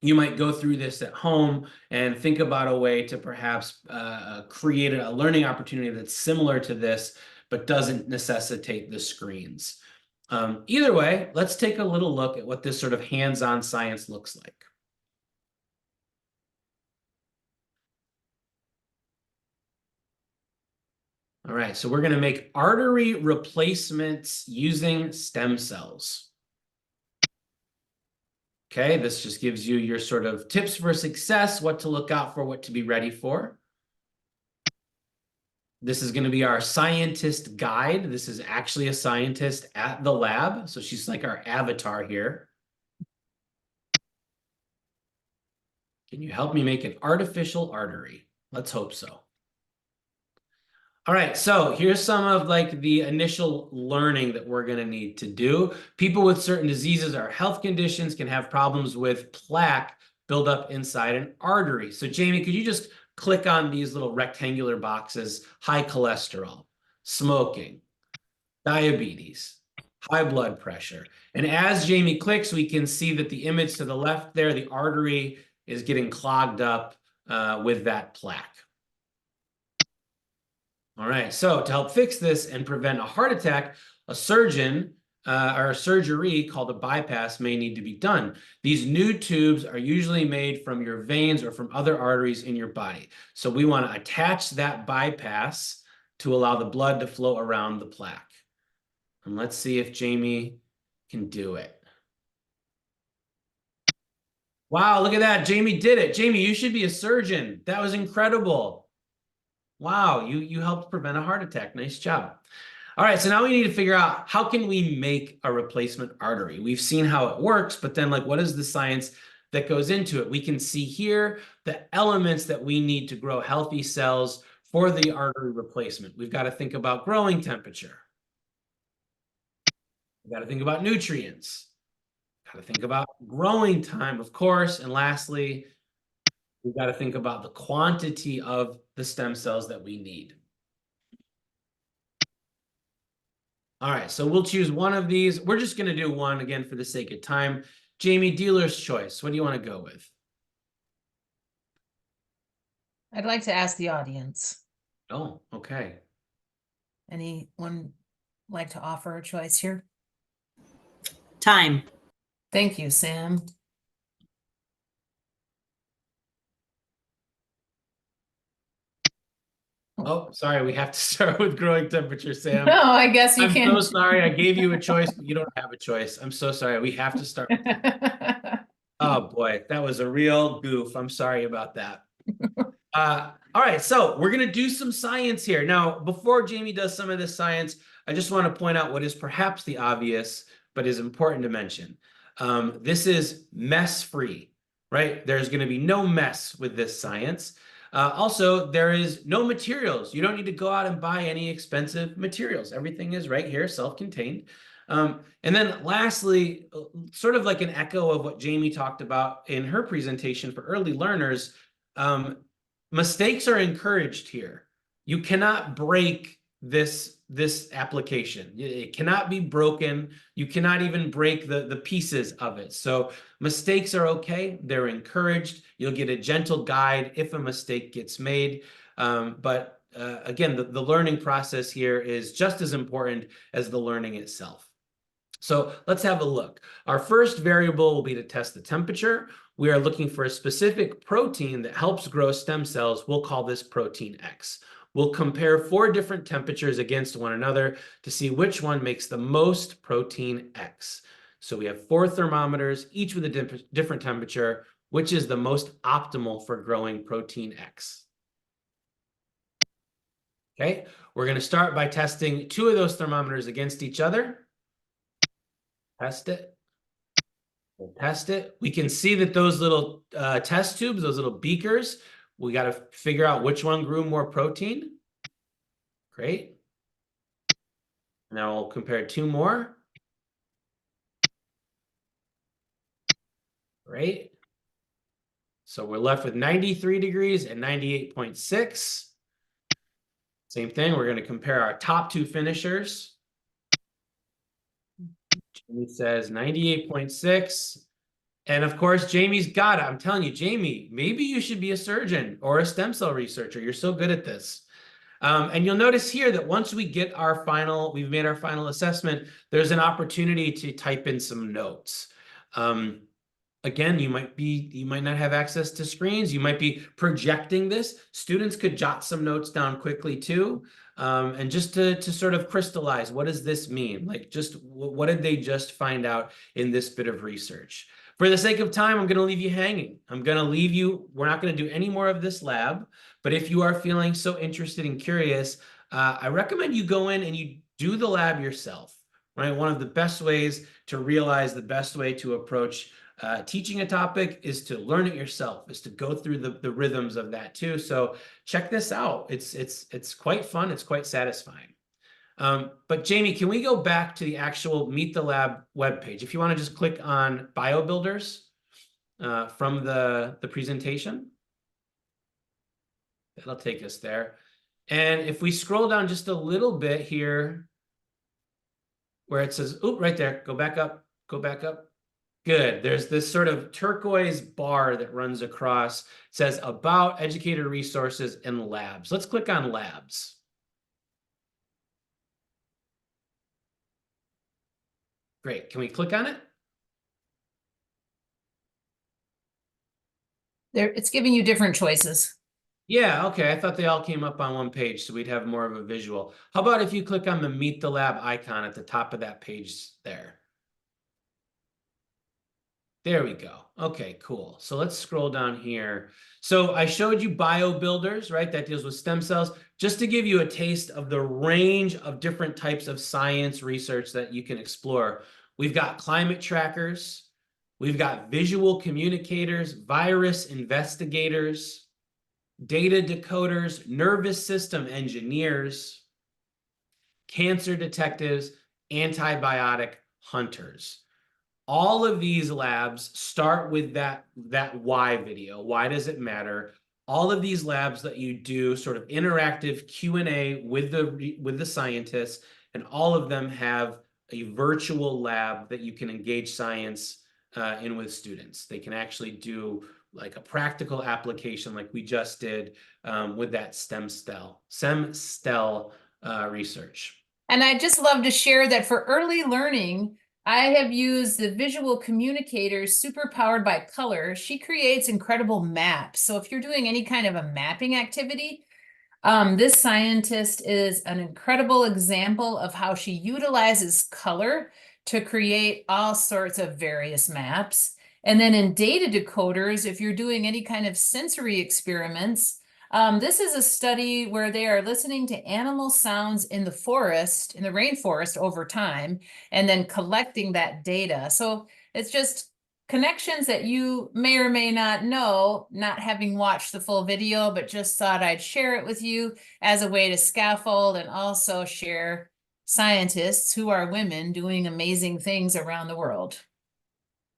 you might go through this at home and think about a way to perhaps create a learning opportunity that's similar to this, but doesn't necessitate the screens. Either way, let's take a little look at what this sort of hands-on science looks like. All right, so we're going to make artery replacements using stem cells. Okay, this just gives you your sort of tips for success, what to look out for, what to be ready for. This is going to be our scientist guide. This is actually a scientist at the lab, so she's like our avatar here. Can you help me make an artificial artery? Let's hope so. All right, so here's some of like the initial learning that we're going to need to do. People with certain diseases or health conditions can have problems with plaque buildup inside an artery. So Jamie, could you just click on these little rectangular boxes? High cholesterol, smoking, diabetes, high blood pressure. And as Jamie clicks, we can see that the image to the left there, the artery is getting clogged up with that plaque. All right, so to help fix this and prevent a heart attack, a surgeon or a surgery called a bypass may need to be done. These new tubes are usually made from your veins or from other arteries in your body. So we want to attach that bypass to allow the blood to flow around the plaque. And let's see if Jamie can do it. Wow, look at that. Jamie did it. Jamie, you should be a surgeon. That was incredible. Wow, you helped prevent a heart attack. Nice job. All right, so now we need to figure out how can we make a replacement artery? We've seen how it works, but then like what is the science that goes into it? We can see here the elements that we need to grow healthy cells for the artery replacement. We've got to think about growing temperature. We've got to think about nutrients. Got to think about growing time, of course. And lastly, we've got to think about the quantity of the stem cells that we need. All right, so we'll choose one of these. We're just going to do one again for the sake of time. Jamie, dealer's choice. What do you want to go with? I'd like to ask the audience. Oh, okay. Anyone like to offer a choice here? Time. Thank you, Sam. Oh, sorry, we have to start with growing temperature, Sam. No, I guess you I'm can. so sorry. I gave you a choice, but you don't have a choice. I'm so sorry. We have to start with Oh boy, that was a real goof. I'm sorry about that. All right, so we're going to do some science here. Now, before Jamie does some of this science, I just want to point out what is perhaps the obvious, but is important to mention. This is mess-free, right? There's going to be no mess with this science. Also, there is no materials. You don't need to go out and buy any expensive materials. Everything is right here, self-contained. And then lastly, sort of like an echo of what Jamie talked about in her presentation for early learners, mistakes are encouraged here. You cannot break this application. It cannot be broken. You cannot even break the pieces of it. So mistakes are okay. They're encouraged. You'll get a gentle guide if a mistake gets made. But again, the learning process here is just as important as the learning itself. So let's have a look. Our first variable will be to test the temperature. We are looking for a specific protein that helps grow stem cells. We'll call this protein X. We'll compare 4 different temperatures against one another to see which one makes the most protein X. So we have 4 thermometers, each with a different temperature, which is the most optimal for growing protein X. Okay, we're going to start by testing 2 of those thermometers against each other. Test it. We'll test it. We can see that those little test tubes, those little beakers, we got to figure out which one grew more protein. Great. Now we'll compare 2 more. Great. So we're left with 93 degrees and 98.6. Same thing, we're going to compare our top 2 finishers. Jamie says 98.6. And of course, Jamie's got it. I'm telling you, Jamie, maybe you should be a surgeon or a stem cell researcher. You're so good at this. And you'll notice here that once we get our we've made our final assessment, there's an opportunity to type in some notes. Again, you might not have access to screens. You might be projecting this. Students could jot some notes down quickly too. And just to sort of crystallize, what does this mean? Like, just what did they just find out in this bit of research? For the sake of time, I'm going to leave you hanging. I'm going to leave you. We're not going to do any more of this lab. But if you are feeling so interested and curious, I recommend you go in and you do the lab yourself. Right? One of the best ways to realize the best way to approach teaching a topic is to learn it yourself, is to go through the rhythms of that too. So check this out. It's quite fun. It's quite satisfying. But Jamie, can we go back to the actual Meet the Lab webpage? If you want to just click on BioBuilders from the presentation, that'll take us there. And if we scroll down just a little bit here, where it says, oh, right there, go back up, go back up. Good. There's this sort of turquoise bar that runs across. It says about educator resources and labs. Let's click on labs. Great. Can we click on it? There, it's giving you different choices. Yeah, okay. I thought they all came up on one page, so we'd have more of a visual. How about if you click on the Meet the Lab icon at the top of that page there? There we go. Okay, cool. So let's scroll down here. So I showed you BioBuilders, right? That deals with stem cells, just to give you a taste of the range of different types of science research that you can explore. We've got climate trackers. We've got visual communicators, virus investigators, data decoders, nervous system engineers, cancer detectives, antibiotic hunters. All of these labs start with that why video. Why does it matter? All of these labs that you do sort of interactive Q&A with the scientists, and all of them have a virtual lab that you can engage science in with students. They can actually do like a practical application like we just did with that stem cell research. And I just love to share that for early learning, I have used the visual communicator super powered by color. She creates incredible maps. So if you're doing any kind of a mapping activity, this scientist is an incredible example of how she utilizes color to create all sorts of various maps. And then in data decoders, if you're doing any kind of sensory experiments, this is a study where they are listening to animal sounds in the forest, in the rainforest over time, and then collecting that data. So it's just connections that you may or may not know, not having watched the full video, but just thought I'd share it with you as a way to scaffold and also share scientists who are women doing amazing things around the world.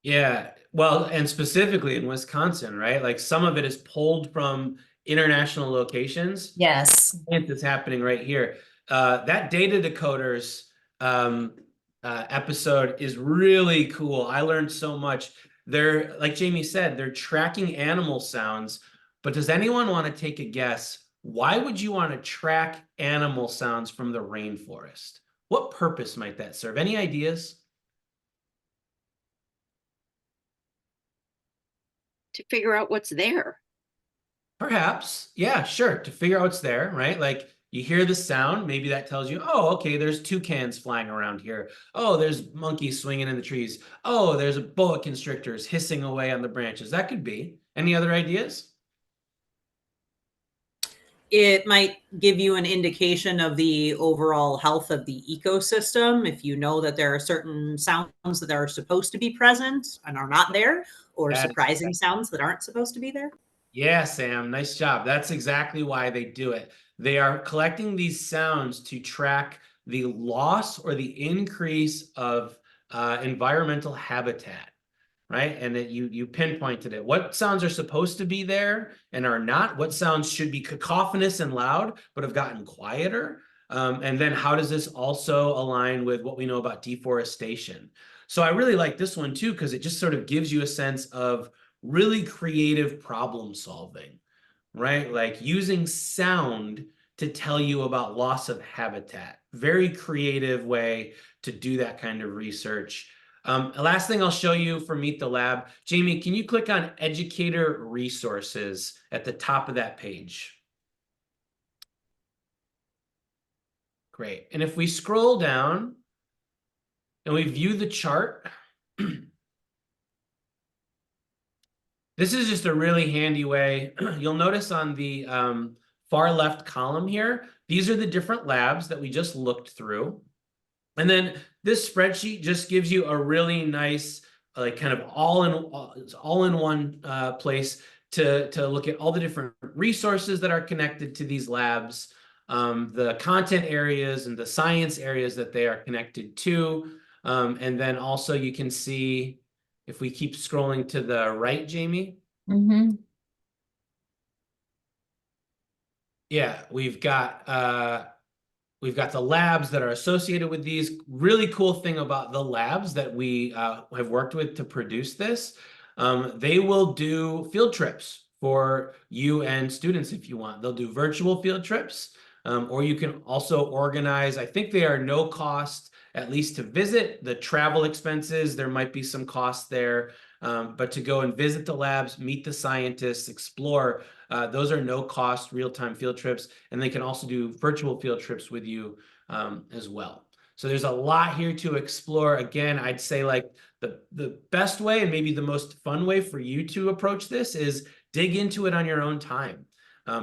Yeah, well, and specifically in Wisconsin, right? Like some of it is pulled from international locations. Yes. It's happening right here. That data decoders episode is really cool. I learned so much. They're, like Jamie said, they're tracking animal sounds, but does anyone want to take a guess? Why would you want to track animal sounds from the rainforest? What purpose might that serve? Any ideas? To figure out what's there. Perhaps. Yeah, sure. To figure out what's there, right? Like you hear the sound, maybe that tells you, oh, okay, there's toucans flying around here. Oh, there's monkeys swinging in the trees. Oh, there's a boa constrictors hissing away on the branches. That could be. Any other ideas? It might give you an indication of the overall health of the ecosystem. If you know that there are certain sounds that are supposed to be present and are not there, or surprising sounds that aren't supposed to be there. Yeah, Sam, nice job. That's exactly why they do it. They are collecting these sounds to track the loss or the increase of environmental habitat, right? And that you pinpointed it. What sounds are supposed to be there and are not? What sounds should be cacophonous and loud but have gotten quieter? And then how does this also align with what we know about deforestation? So I really like this one too, because it just sort of gives you a sense of really creative problem solving, right? Like using sound to tell you about loss of habitat. Very creative way to do that kind of research. Last thing I'll show you for Meet the Lab. Jamie, can you click on educator resources at the top of that page? Great. And if we scroll down and we view the chart, this is just a really handy way. You'll notice on the far left column here, these are the different labs that we just looked through. And then this spreadsheet just gives you a really nice, like kind of all in one place to look at all the different resources that are connected to these labs, the content areas and the science areas that they are connected to. And then also you can see, if we keep scrolling to the right, Jamie. Mm-hmm. Yeah, we've got the labs that are associated with these. Really cool thing about the labs that we have worked with to produce this, they will do field trips for you and students if you want. They'll do virtual field trips, or you can also organize, I think they are no cost, at least to visit. The travel expenses, there might be some cost there, but to go and visit the labs, meet the scientists, explore, those are no cost real-time field trips, and they can also do virtual field trips with you as well. So there's a lot here to explore. Again, I'd say like the best way and maybe the most fun way for you to approach this is dig into it on your own time.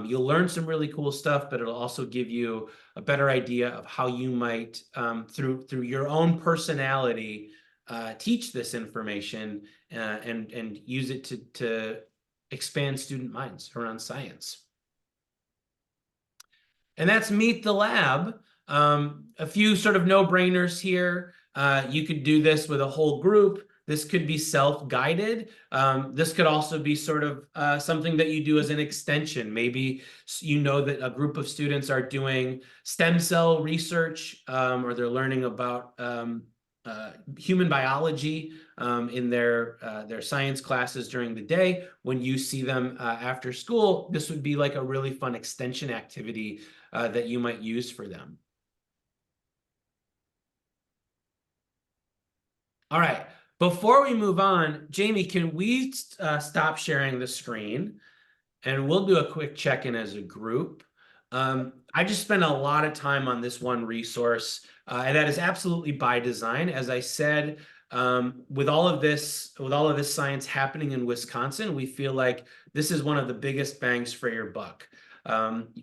You'll learn some really cool stuff, but it'll also give you a better idea of how you might, through your own personality, teach this information and use it to expand student minds around science. And that's Meet the Lab. A few sort of no-brainers here. You could do this with a whole group. This could be self-guided. This could also be sort of something that you do as an extension. Maybe you know that a group of students are doing stem cell research, or they're learning about human biology in their science classes during the day. When you see them after school, this would be like a really fun extension activity that you might use for them. All right. Before we move on, Jamie, can we stop sharing the screen? And we'll do a quick check-in as a group. I just spent a lot of time on this one resource, and that is absolutely by design. As I said, with all of this science happening in Wisconsin, we feel like this is one of the biggest bangs for your buck.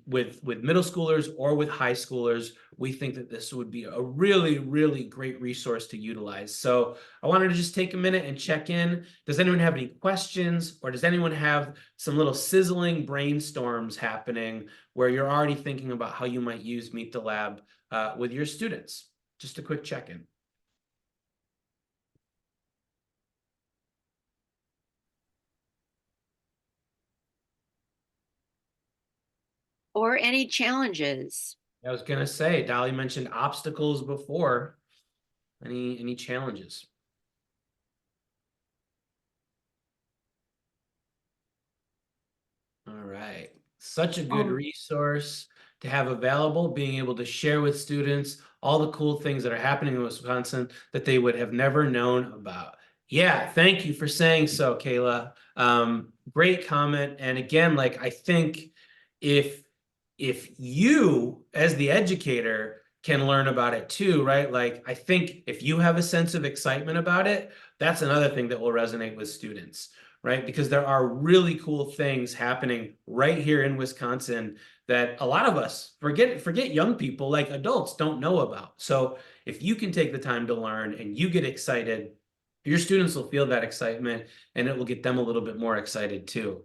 With middle schoolers or with high schoolers, we think that this would be a really, really great resource to utilize. So I wanted to just take a minute and check in. Does anyone have any questions, or does anyone have some little sizzling brainstorms happening where you're already thinking about how you might use Meet the Lab with your students? Just a quick check-in. Or any challenges? I was gonna say, Dolly mentioned obstacles before. Any challenges? All right. Such a good resource to have available, being able to share with students all the cool things that are happening in Wisconsin that they would have never known about. Yeah, thank you for saying so, Kayla. Great comment. And again, like, I think if you as the educator can learn about it too, right? Like, I think if you have a sense of excitement about it, that's another thing that will resonate with students, right? Because there are really cool things happening right here in Wisconsin that a lot of us forget young people, like adults, don't know about. So if you can take the time to learn and you get excited, your students will feel that excitement, and it will get them a little bit more excited too.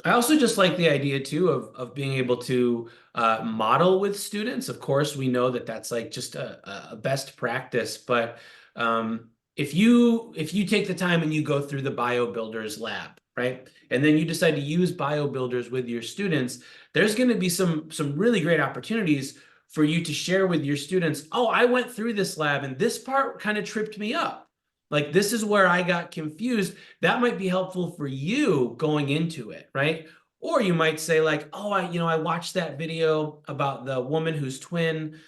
I also just like the idea too of being able to model with students. Of course, we know that that's like just a best practice, but if you take the time and you go through the Bio Builders lab, right, and then you decide to use Bio Builders with your students, there's going to be some really great opportunities for you to share with your students. Oh, I went through this lab and this part kind of tripped me up. Like, this is where I got confused. That might be helpful for you going into it, right? Or you might say like, oh, I watched that video about the woman whose twin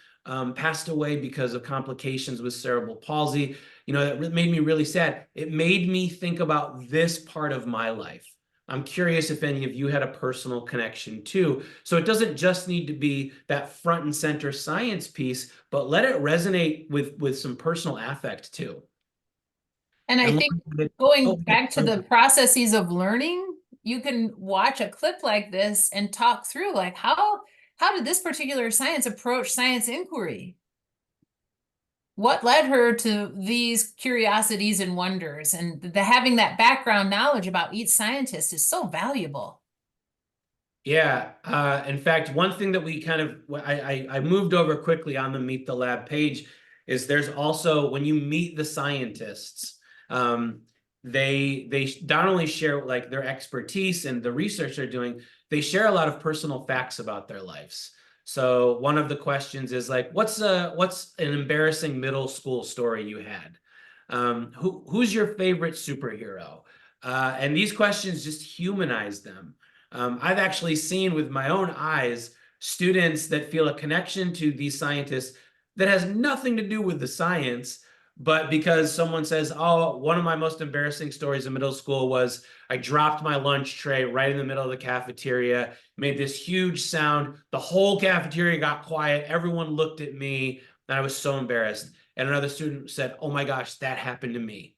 passed away because of complications with cerebral palsy. That made me really sad. It made me think about this part of my life. I'm curious if any of you had a personal connection too. So it doesn't just need to be that front and center science piece, but let it resonate with some personal affect too. And I think going back to the processes of learning, you can watch a clip like this and talk through like how did this particular science approach science inquiry? What led her to these curiosities and wonders? And having that background knowledge about each scientist is so valuable. Yeah. In fact, one thing that we kind of, I moved over quickly on the Meet the Lab page is there's also, when you meet the scientists, they not only share like their expertise and the research they're doing, they share a lot of personal facts about their lives. So one of the questions is like, what's an embarrassing middle school story you had? Who's your favorite superhero? And these questions just humanize them. I've actually seen with my own eyes students that feel a connection to these scientists that has nothing to do with the science, but because someone says, oh, one of my most embarrassing stories in middle school was I dropped my lunch tray right in the middle of the cafeteria, made this huge sound. The whole cafeteria got quiet. Everyone looked at me, and I was so embarrassed. And another student said, oh my gosh, that happened to me.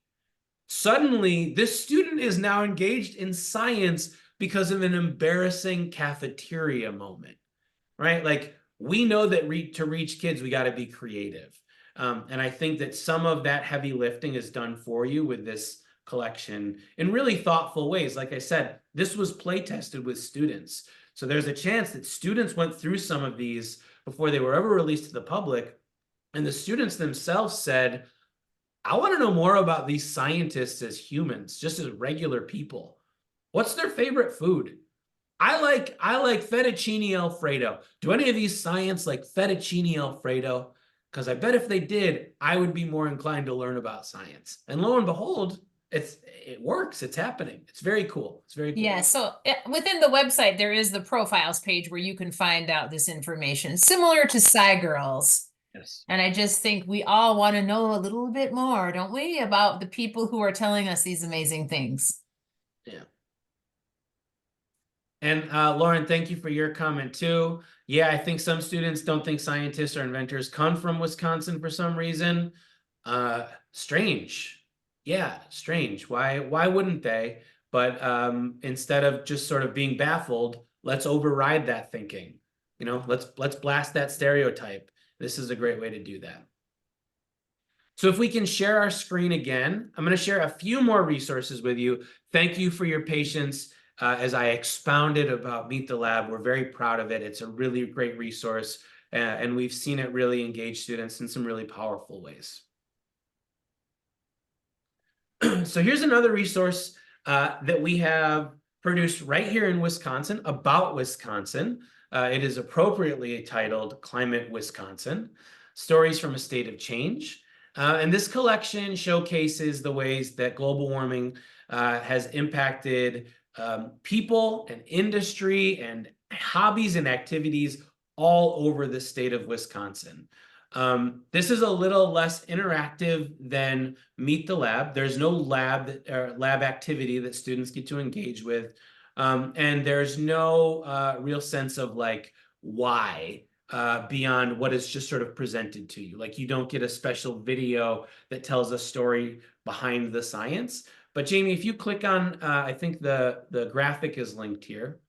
Suddenly, this student is now engaged in science because of an embarrassing cafeteria moment, right? Like, we know that to reach kids, we got to be creative. And I think that some of that heavy lifting is done for you with this collection in really thoughtful ways. Like I said, this was play tested with students. So there's a chance that students went through some of these before they were ever released to the public. And the students themselves said, I want to know more about these scientists as humans, just as regular people. What's their favorite food? I like fettuccine Alfredo. Do any of these science like fettuccine Alfredo? Because I bet if they did, I would be more inclined to learn about science. And lo and behold, it works. It's happening. It's very cool. It's very cool. Yeah, so within the website, there is the profiles page where you can find out this information, similar to SciGirls. Yes. And I just think we all want to know a little bit more, don't we, about the people who are telling us these amazing things. Yeah. And Lauren, thank you for your comment too. Yeah, I think some students don't think scientists or inventors come from Wisconsin for some reason. Strange. Yeah, strange. Why wouldn't they? But instead of just sort of being baffled, let's override that thinking. You know, let's blast that stereotype. This is a great way to do that. So if we can share our screen again, I'm going to share a few more resources with you. Thank you for your patience as I expounded about Meet the Lab. We're very proud of it. It's a really great resource, and we've seen it really engage students in some really powerful ways. So here's another resource that we have produced right here in Wisconsin about Wisconsin. It is appropriately titled Climate Wisconsin, Stories from a State of Change. And this collection showcases the ways that global warming has impacted people and industry and hobbies and activities all over the state of Wisconsin. This is a little less interactive than Meet the Lab. There's no lab activity that students get to engage with. And there's no real sense of like why beyond what is just sort of presented to you. Like you don't get a special video that tells a story behind the science. But Jamie, if you click on, I think the graphic is linked here.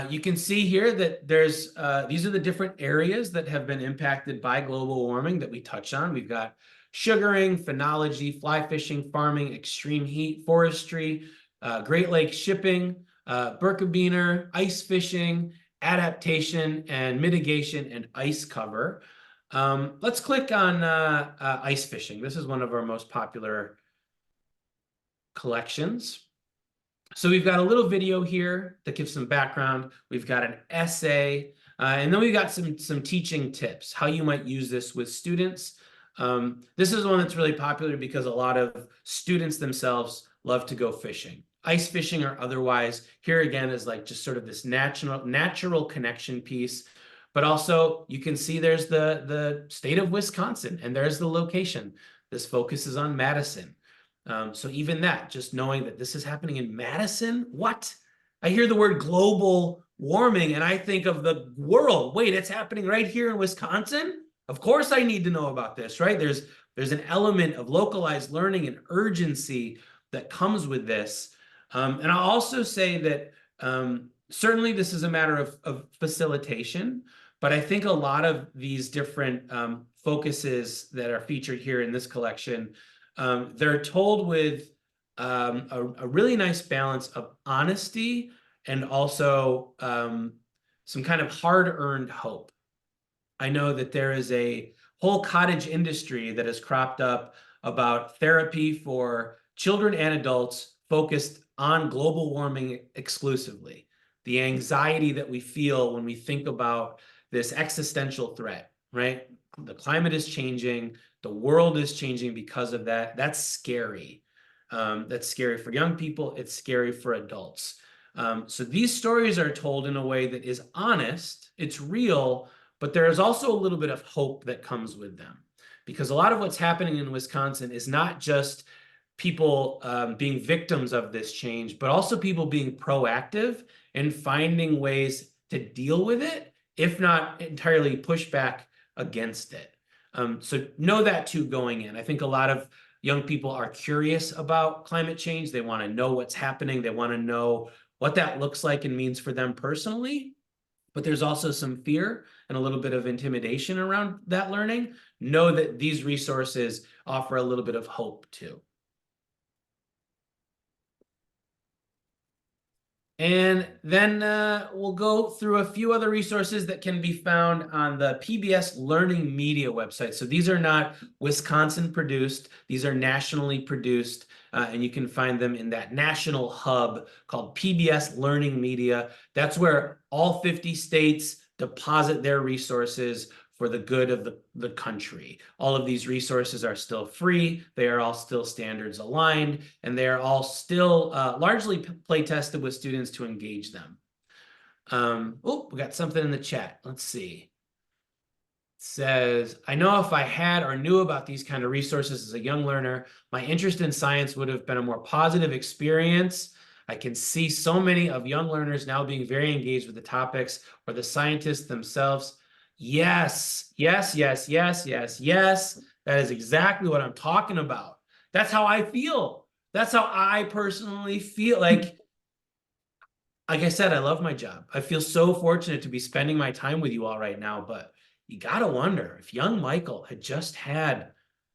You can see here that there's these are the different areas that have been impacted by global warming that we touch on. We've got sugaring, phenology, fly fishing, farming, extreme heat, forestry, Great Lakes shipping, Birkebeiner, ice fishing, adaptation and mitigation, and ice cover. Let's click on ice fishing. This is one of our most popular collections. So we've got a little video here that gives some background. We've got an essay, and then we've got some teaching tips, how you might use this with students. This is one that's really popular because a lot of students themselves love to go fishing. Ice fishing or otherwise. Here again is like just sort of this natural connection piece. But also you can see there's the state of Wisconsin, and there's the location. This focuses on Madison. So even that, just knowing that this is happening in Madison, what? I hear the word global warming and I think of the world. Wait, it's happening right here in Wisconsin? Of course I need to know about this, right? There's an element of localized learning and urgency that comes with this. And I'll also say that certainly this is a matter of facilitation, but I think a lot of these different focuses that are featured here in this collection, they're told with a really nice balance of honesty and also some kind of hard-earned hope. I know that there is a whole cottage industry that has cropped up about therapy for children and adults focused on global warming exclusively. The anxiety that we feel when we think about this existential threat, right? The climate is changing. The world is changing because of that. That's scary. That's scary for young people. It's scary for adults. So these stories are told in a way that is honest. It's real, but there is also a little bit of hope that comes with them. Because a lot of what's happening in Wisconsin is not just people being victims of this change, but also people being proactive and finding ways to deal with it, if not entirely push back against it. So know that too going in. I think a lot of young people are curious about climate change. They want to know what's happening. They want to know what that looks like and means for them personally. But there's also some fear and a little bit of intimidation around that learning. Know that these resources offer a little bit of hope too. And then we'll go through a few other resources that can be found on the PBS Learning Media website. So these are not Wisconsin produced, these are nationally produced, and you can find them in that national hub called PBS Learning Media. That's where all 50 states deposit their resources for the good of the country. All of these resources are still free. They are all still standards aligned, and they are all still largely play tested with students to engage them. Oh, we got something in the chat. Let's see. It says, I know if I had or knew about these kind of resources as a young learner, my interest in science would have been a more positive experience. I can see so many of young learners now being very engaged with the topics or the scientists themselves. Yes, yes, yes, yes, yes, yes. That is exactly what I'm talking about. That's how I feel. That's how I personally feel. Like, like I said, I love my job. I feel so fortunate to be spending my time with you all right now, but you gotta wonder if young Michael had just had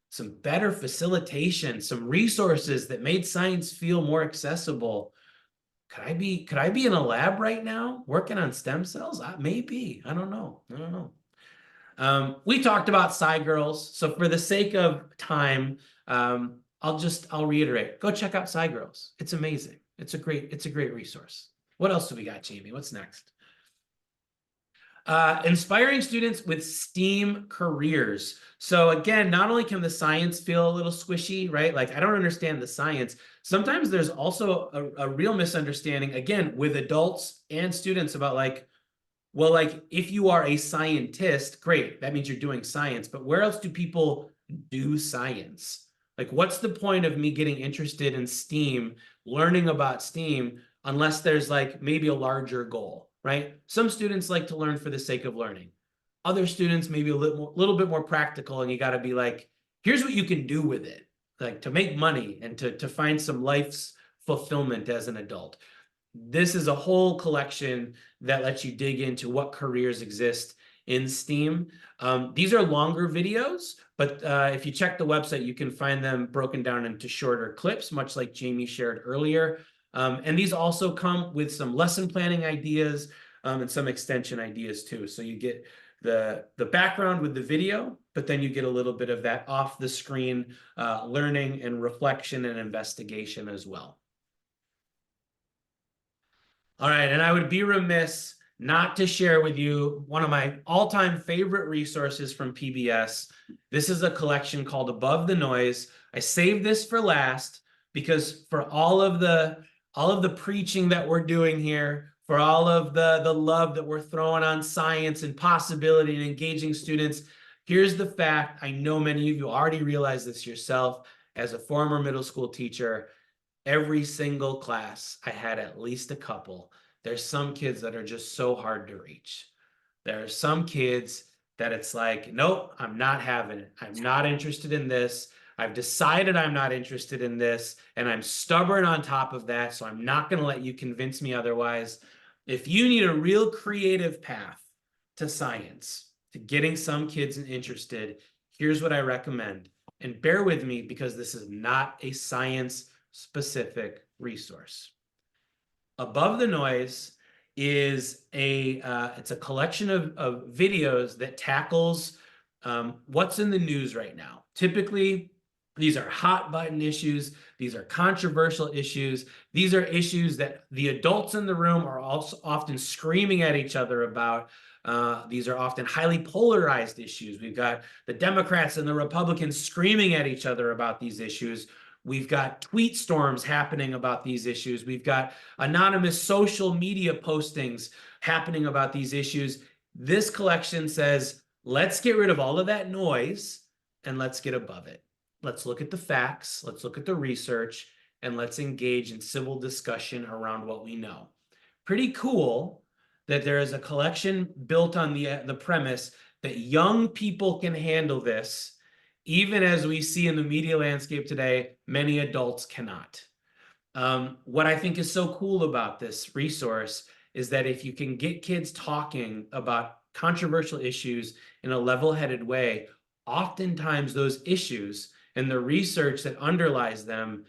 some better facilitation, some resources that made science feel more accessible. Could I be in a lab right now working on stem cells? Maybe. I don't know. I don't know. We talked about Sci Girls, so for the sake of time, I'll reiterate. Go check out Sci Girls. It's amazing. It's a great resource. What else do we got, Jamie? What's next? Inspiring students with STEAM careers. So again, not only can the science feel a little squishy, right? Like I don't understand the science. Sometimes there's also a real misunderstanding, again, with adults and students about like, well, like if you are a scientist, great, that means you're doing science, but where else do people do science? Like, what's the point of me getting interested in STEAM, learning about STEAM, unless there's like maybe a larger goal, right? Some students like to learn for the sake of learning. Other students maybe a little bit more practical, and you got to be like, here's what you can do with it, like to make money and to find some life's fulfillment as an adult. This is a whole collection that lets you dig into what careers exist in STEAM. These are longer videos, but if you check the website, you can find them broken down into shorter clips, much like Jamie shared earlier. And these also come with some lesson planning ideas and some extension ideas too. So you get the background with the video, but then you get a little bit of that off the screen learning and reflection and investigation as well. All right, and I would be remiss not to share with you one of my all-time favorite resources from PBS. This is a collection called Above the Noise. I saved this for last because for all of the preaching that we're doing here, for all of the love that we're throwing on science and possibility and engaging students, here's the fact. I know many of you already realize this yourself as a former middle school teacher. Every single class, I had at least a couple. There's some kids that are just so hard to reach. There are some kids that it's like, nope, I'm not having it. I'm not interested in this. I've decided I'm not interested in this, and I'm stubborn on top of that, so I'm not going to let you convince me otherwise. If you need a real creative path to science, to getting some kids interested, here's what I recommend. And bear with me because this is not a science-specific resource. Above the Noise is it's a collection of videos that tackles what's in the news right now. Typically, these are hot button issues. These are controversial issues. These are issues that the adults in the room are also often screaming at each other about. These are often highly polarized issues. We've got the Democrats and the Republicans screaming at each other about these issues. We've got tweet storms happening about these issues. We've got anonymous social media postings happening about these issues. This collection says, let's get rid of all of that noise and let's get above it. Let's look at the facts, let's look at the research, and let's engage in civil discussion around what we know. Pretty cool that there is a collection built on the premise that young people can handle this, even as we see in the media landscape today, many adults cannot. What I think is so cool about this resource is that if you can get kids talking about controversial issues in a level-headed way, oftentimes those issues and the research that underlies them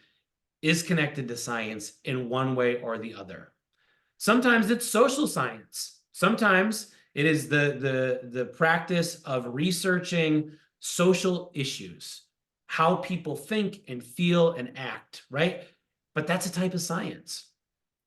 is connected to science in one way or the other. Sometimes it's social science. Sometimes it is the practice of researching social issues, how people think and feel and act, right? But that's a type of science.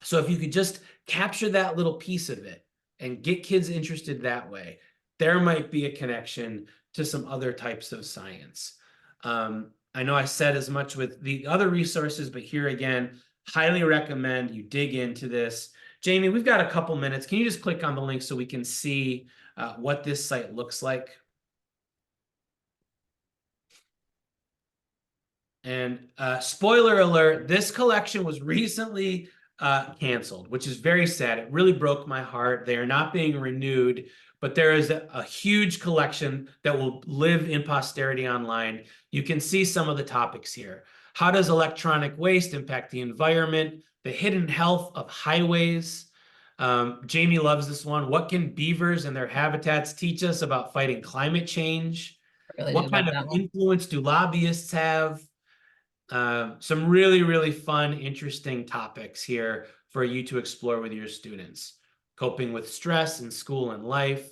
So if you could just capture that little piece of it and get kids interested that way, there might be a connection to some other types of science. I know I said as much with the other resources, but here again, highly recommend you dig into this. Jamie, we've got a couple minutes. Can you just click on the link so we can see what this site looks like? And spoiler alert, this collection was recently canceled, which is very sad. It really broke my heart. They are not being renewed, but there is a huge collection that will live in posterity online. You can see some of the topics here. How does electronic waste impact the environment? The hidden health of highways, Jamie loves this one. What can beavers and their habitats teach us about fighting climate change? Really What kind of influence do lobbyists have? Some really, really fun, interesting topics here for you to explore with your students. Coping with stress in school and life.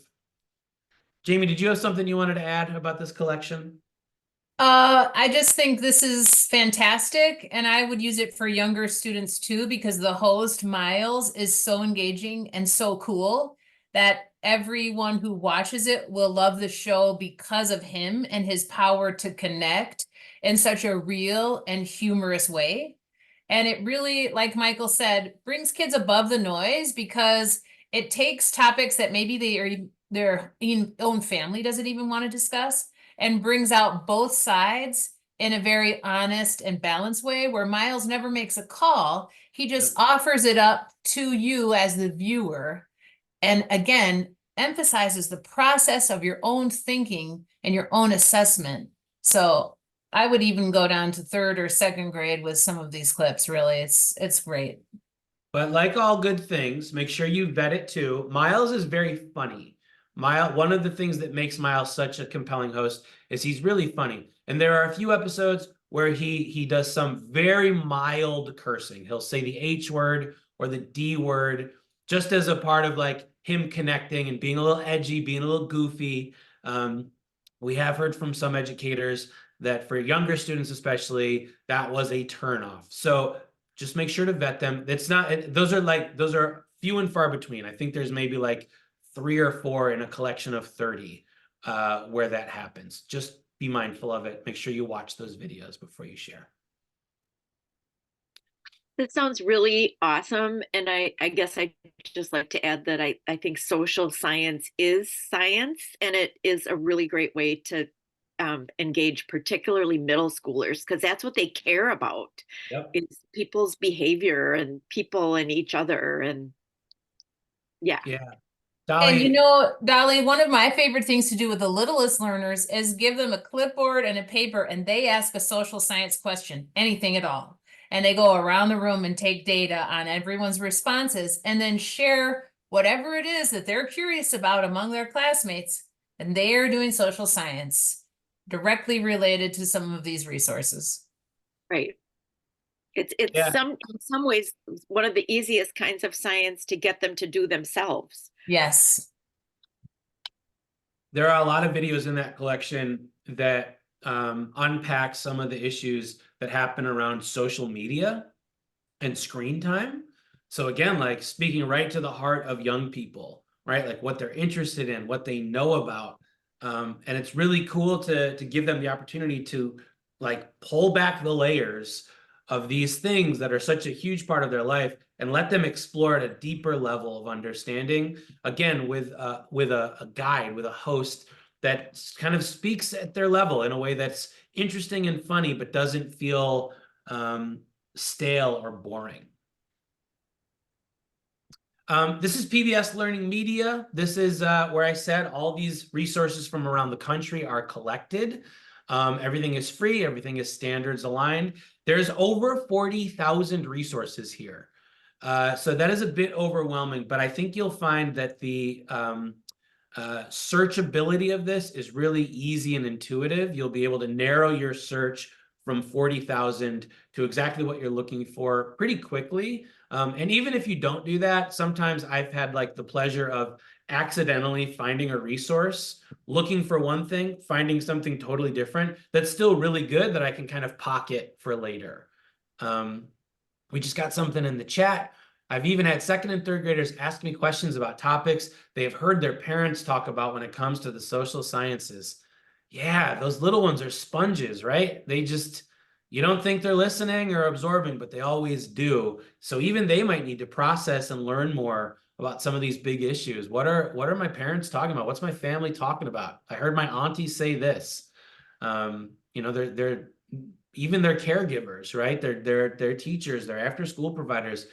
Jamie, did you have something you wanted to add about this collection? I just think this is fantastic, and I would use it for younger students too, because the host, Miles, is so engaging and so cool that everyone who watches it will love the show because of him and his power to connect in such a real and humorous way. And it really, like Michael said, brings kids above the noise because it takes topics that maybe their own family doesn't even want to discuss, and brings out both sides in a very honest and balanced way, where Miles never makes a call. He just offers it up to you as the viewer. And again, emphasizes the process of your own thinking and your own assessment. So I would even go down to 3rd or 2nd grade with some of these clips. Really, it's great. But like all good things, make sure you vet it too. Miles is very funny. One of the things that makes Miles such a compelling host is he's really funny. And there are a few episodes where he does some very mild cursing. He'll say the H word or the D word just as a part of like him connecting and being a little edgy, being a little goofy. We have heard from some educators that for younger students especially, that was a turnoff. So just make sure to vet them. It's not, those are few and far between. I think there's maybe like 3 or 4 in a collection of 30 where that happens. Just be mindful of it. Make sure you watch those videos before you share. That sounds really awesome. And I guess I'd just like to add that I think social science is science, and it is a really great way to engage particularly middle schoolers, because that's what they care about. Yep. Is people's behavior and people and each other. And yeah. And you know, Dolly, one of my favorite things to do with the littlest learners is give them a clipboard and a paper, and they ask a social science question, anything at all. And they go around the room and take data on everyone's responses and then share whatever it is that they're curious about among their classmates. And they are doing social science directly related to some of these resources. Right. It's in some ways one of the easiest kinds of science to get them to do themselves. Yes. There are a lot of videos in that collection that unpack some of the issues that happen around social media and screen time. So again, like speaking right to the heart of young people, right? Like what they're interested in, what they know about. And it's really cool to give them the opportunity to like pull back the layers of these things that are such a huge part of their life and let them explore at a deeper level of understanding, again, with a guide, with a host that kind of speaks at their level in a way that's interesting and funny, but doesn't feel stale or boring. This is PBS Learning Media. This is where I said all these resources from around the country are collected. Everything is free. Everything is standards aligned. There's over 40,000 resources here. So that is a bit overwhelming, but I think you'll find that the searchability of this is really easy and intuitive. You'll be able to narrow your search from 40,000 to exactly what you're looking for pretty quickly. And even if you don't do that, sometimes I've had like the pleasure of accidentally finding a resource, looking for one thing, finding something totally different that's still really good that I can kind of pocket for later. We just got something in the chat. I've even had 2nd and 3rd graders ask me questions about topics they have heard their parents talk about when it comes to the social sciences. Yeah, those little ones are sponges, right? They just, you don't think they're listening or absorbing, but they always do. So even they might need to process and learn more about some of these big issues. What are my parents talking about? What's my family talking about? I heard my auntie say this. You know, they're even their caregivers, right? They're teachers, they're after school providers.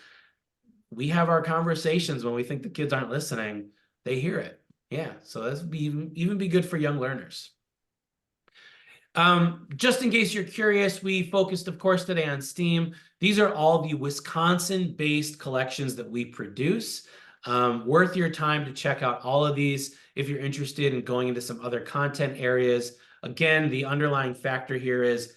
We have our conversations when we think the kids aren't listening, they hear it. Yeah, so that's even be good for young learners. Just in case you're curious, we focused, of course, today on STEAM. These are all the Wisconsin-based collections that we produce. Worth your time to check out all of these if you're interested in going into some other content areas. Again, the underlying factor here is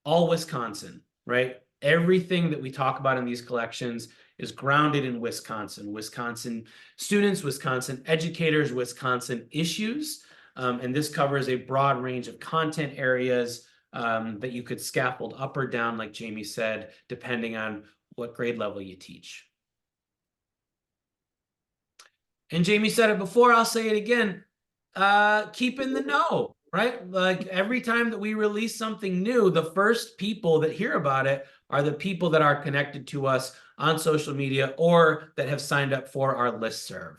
all Wisconsin, right? Everything that we talk about in these collections is grounded in Wisconsin, Wisconsin students, Wisconsin educators, Wisconsin issues. And this covers a broad range of content areas that you could scaffold up or down, like Jamie said, depending on what grade level you teach. And Jamie said it before, I'll say it again, keep in the know, right? Like every time that we release something new, the first people that hear about it are the people that are connected to us on social media or that have signed up for our listserv.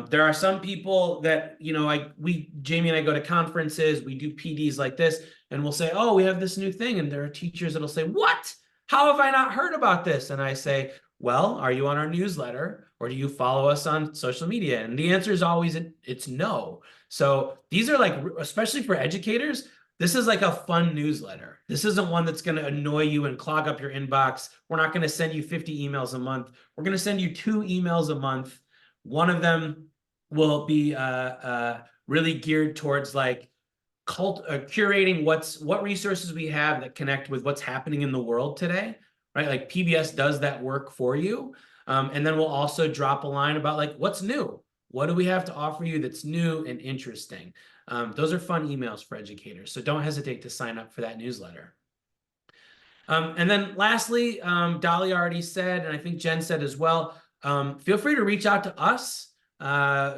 There are some people that, you know, Jamie and I go to conferences, we do PDs like this, and we'll say, oh, we have this new thing. And there are teachers that'll say, what? How have I not heard about this? And I say, well, are you on our newsletter or do you follow us on social media? And the answer is always it's no. So these are like, especially for educators, this is like a fun newsletter. This isn't one that's going to annoy you and clog up your inbox. We're not going to send you 50 emails a month. We're going to send you 2 emails a month. One of them will be really geared towards like curating what resources we have that connect with what's happening in the world today, right? Like PBS does that work for you. And then we'll also drop a line about like, what's new? What do we have to offer you that's new and interesting? Those are fun emails for educators. So don't hesitate to sign up for that newsletter. And then lastly, Dolly already said, and I think Jen said as well, feel free to reach out to us.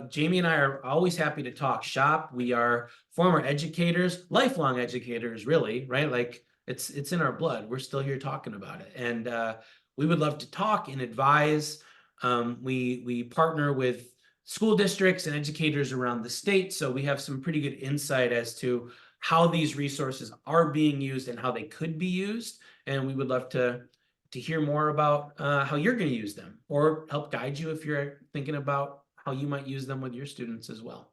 Jamie and I are always happy to talk shop. We are former educators, lifelong educators, really, right? Like it's in our blood. We're still here talking about it. And we would love to talk and advise. We partner with school districts and educators around the state. So we have some pretty good insight as to how these resources are being used and how they could be used. And we would love to hear more about how you're going to use them or help guide you if you're thinking about how you might use them with your students as well.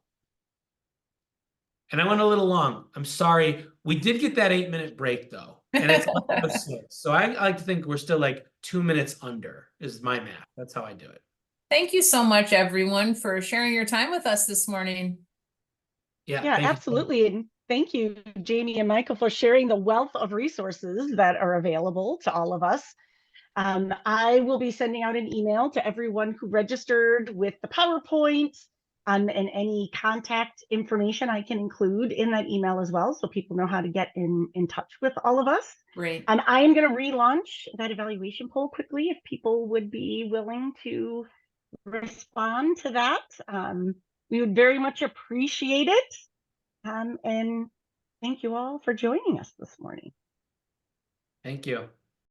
And I went a little long. I'm sorry. We did get that 8-minute break though. And it's almost 6. So I like to think we're still like 2 minutes under is my math. That's how I do it. Thank you so much, everyone, for sharing your time with us this morning. Yeah, absolutely. And thank you, Jamie and Michael, for sharing the wealth of resources that are available to all of us. I will be sending out an email to everyone who registered with the PowerPoint and any contact information I can include in that email as well, so people know how to get in touch with all of us. Great. I am going to relaunch that evaluation poll quickly if people would be willing to respond to that. We would very much appreciate it. And thank you all for joining us this morning. Thank you.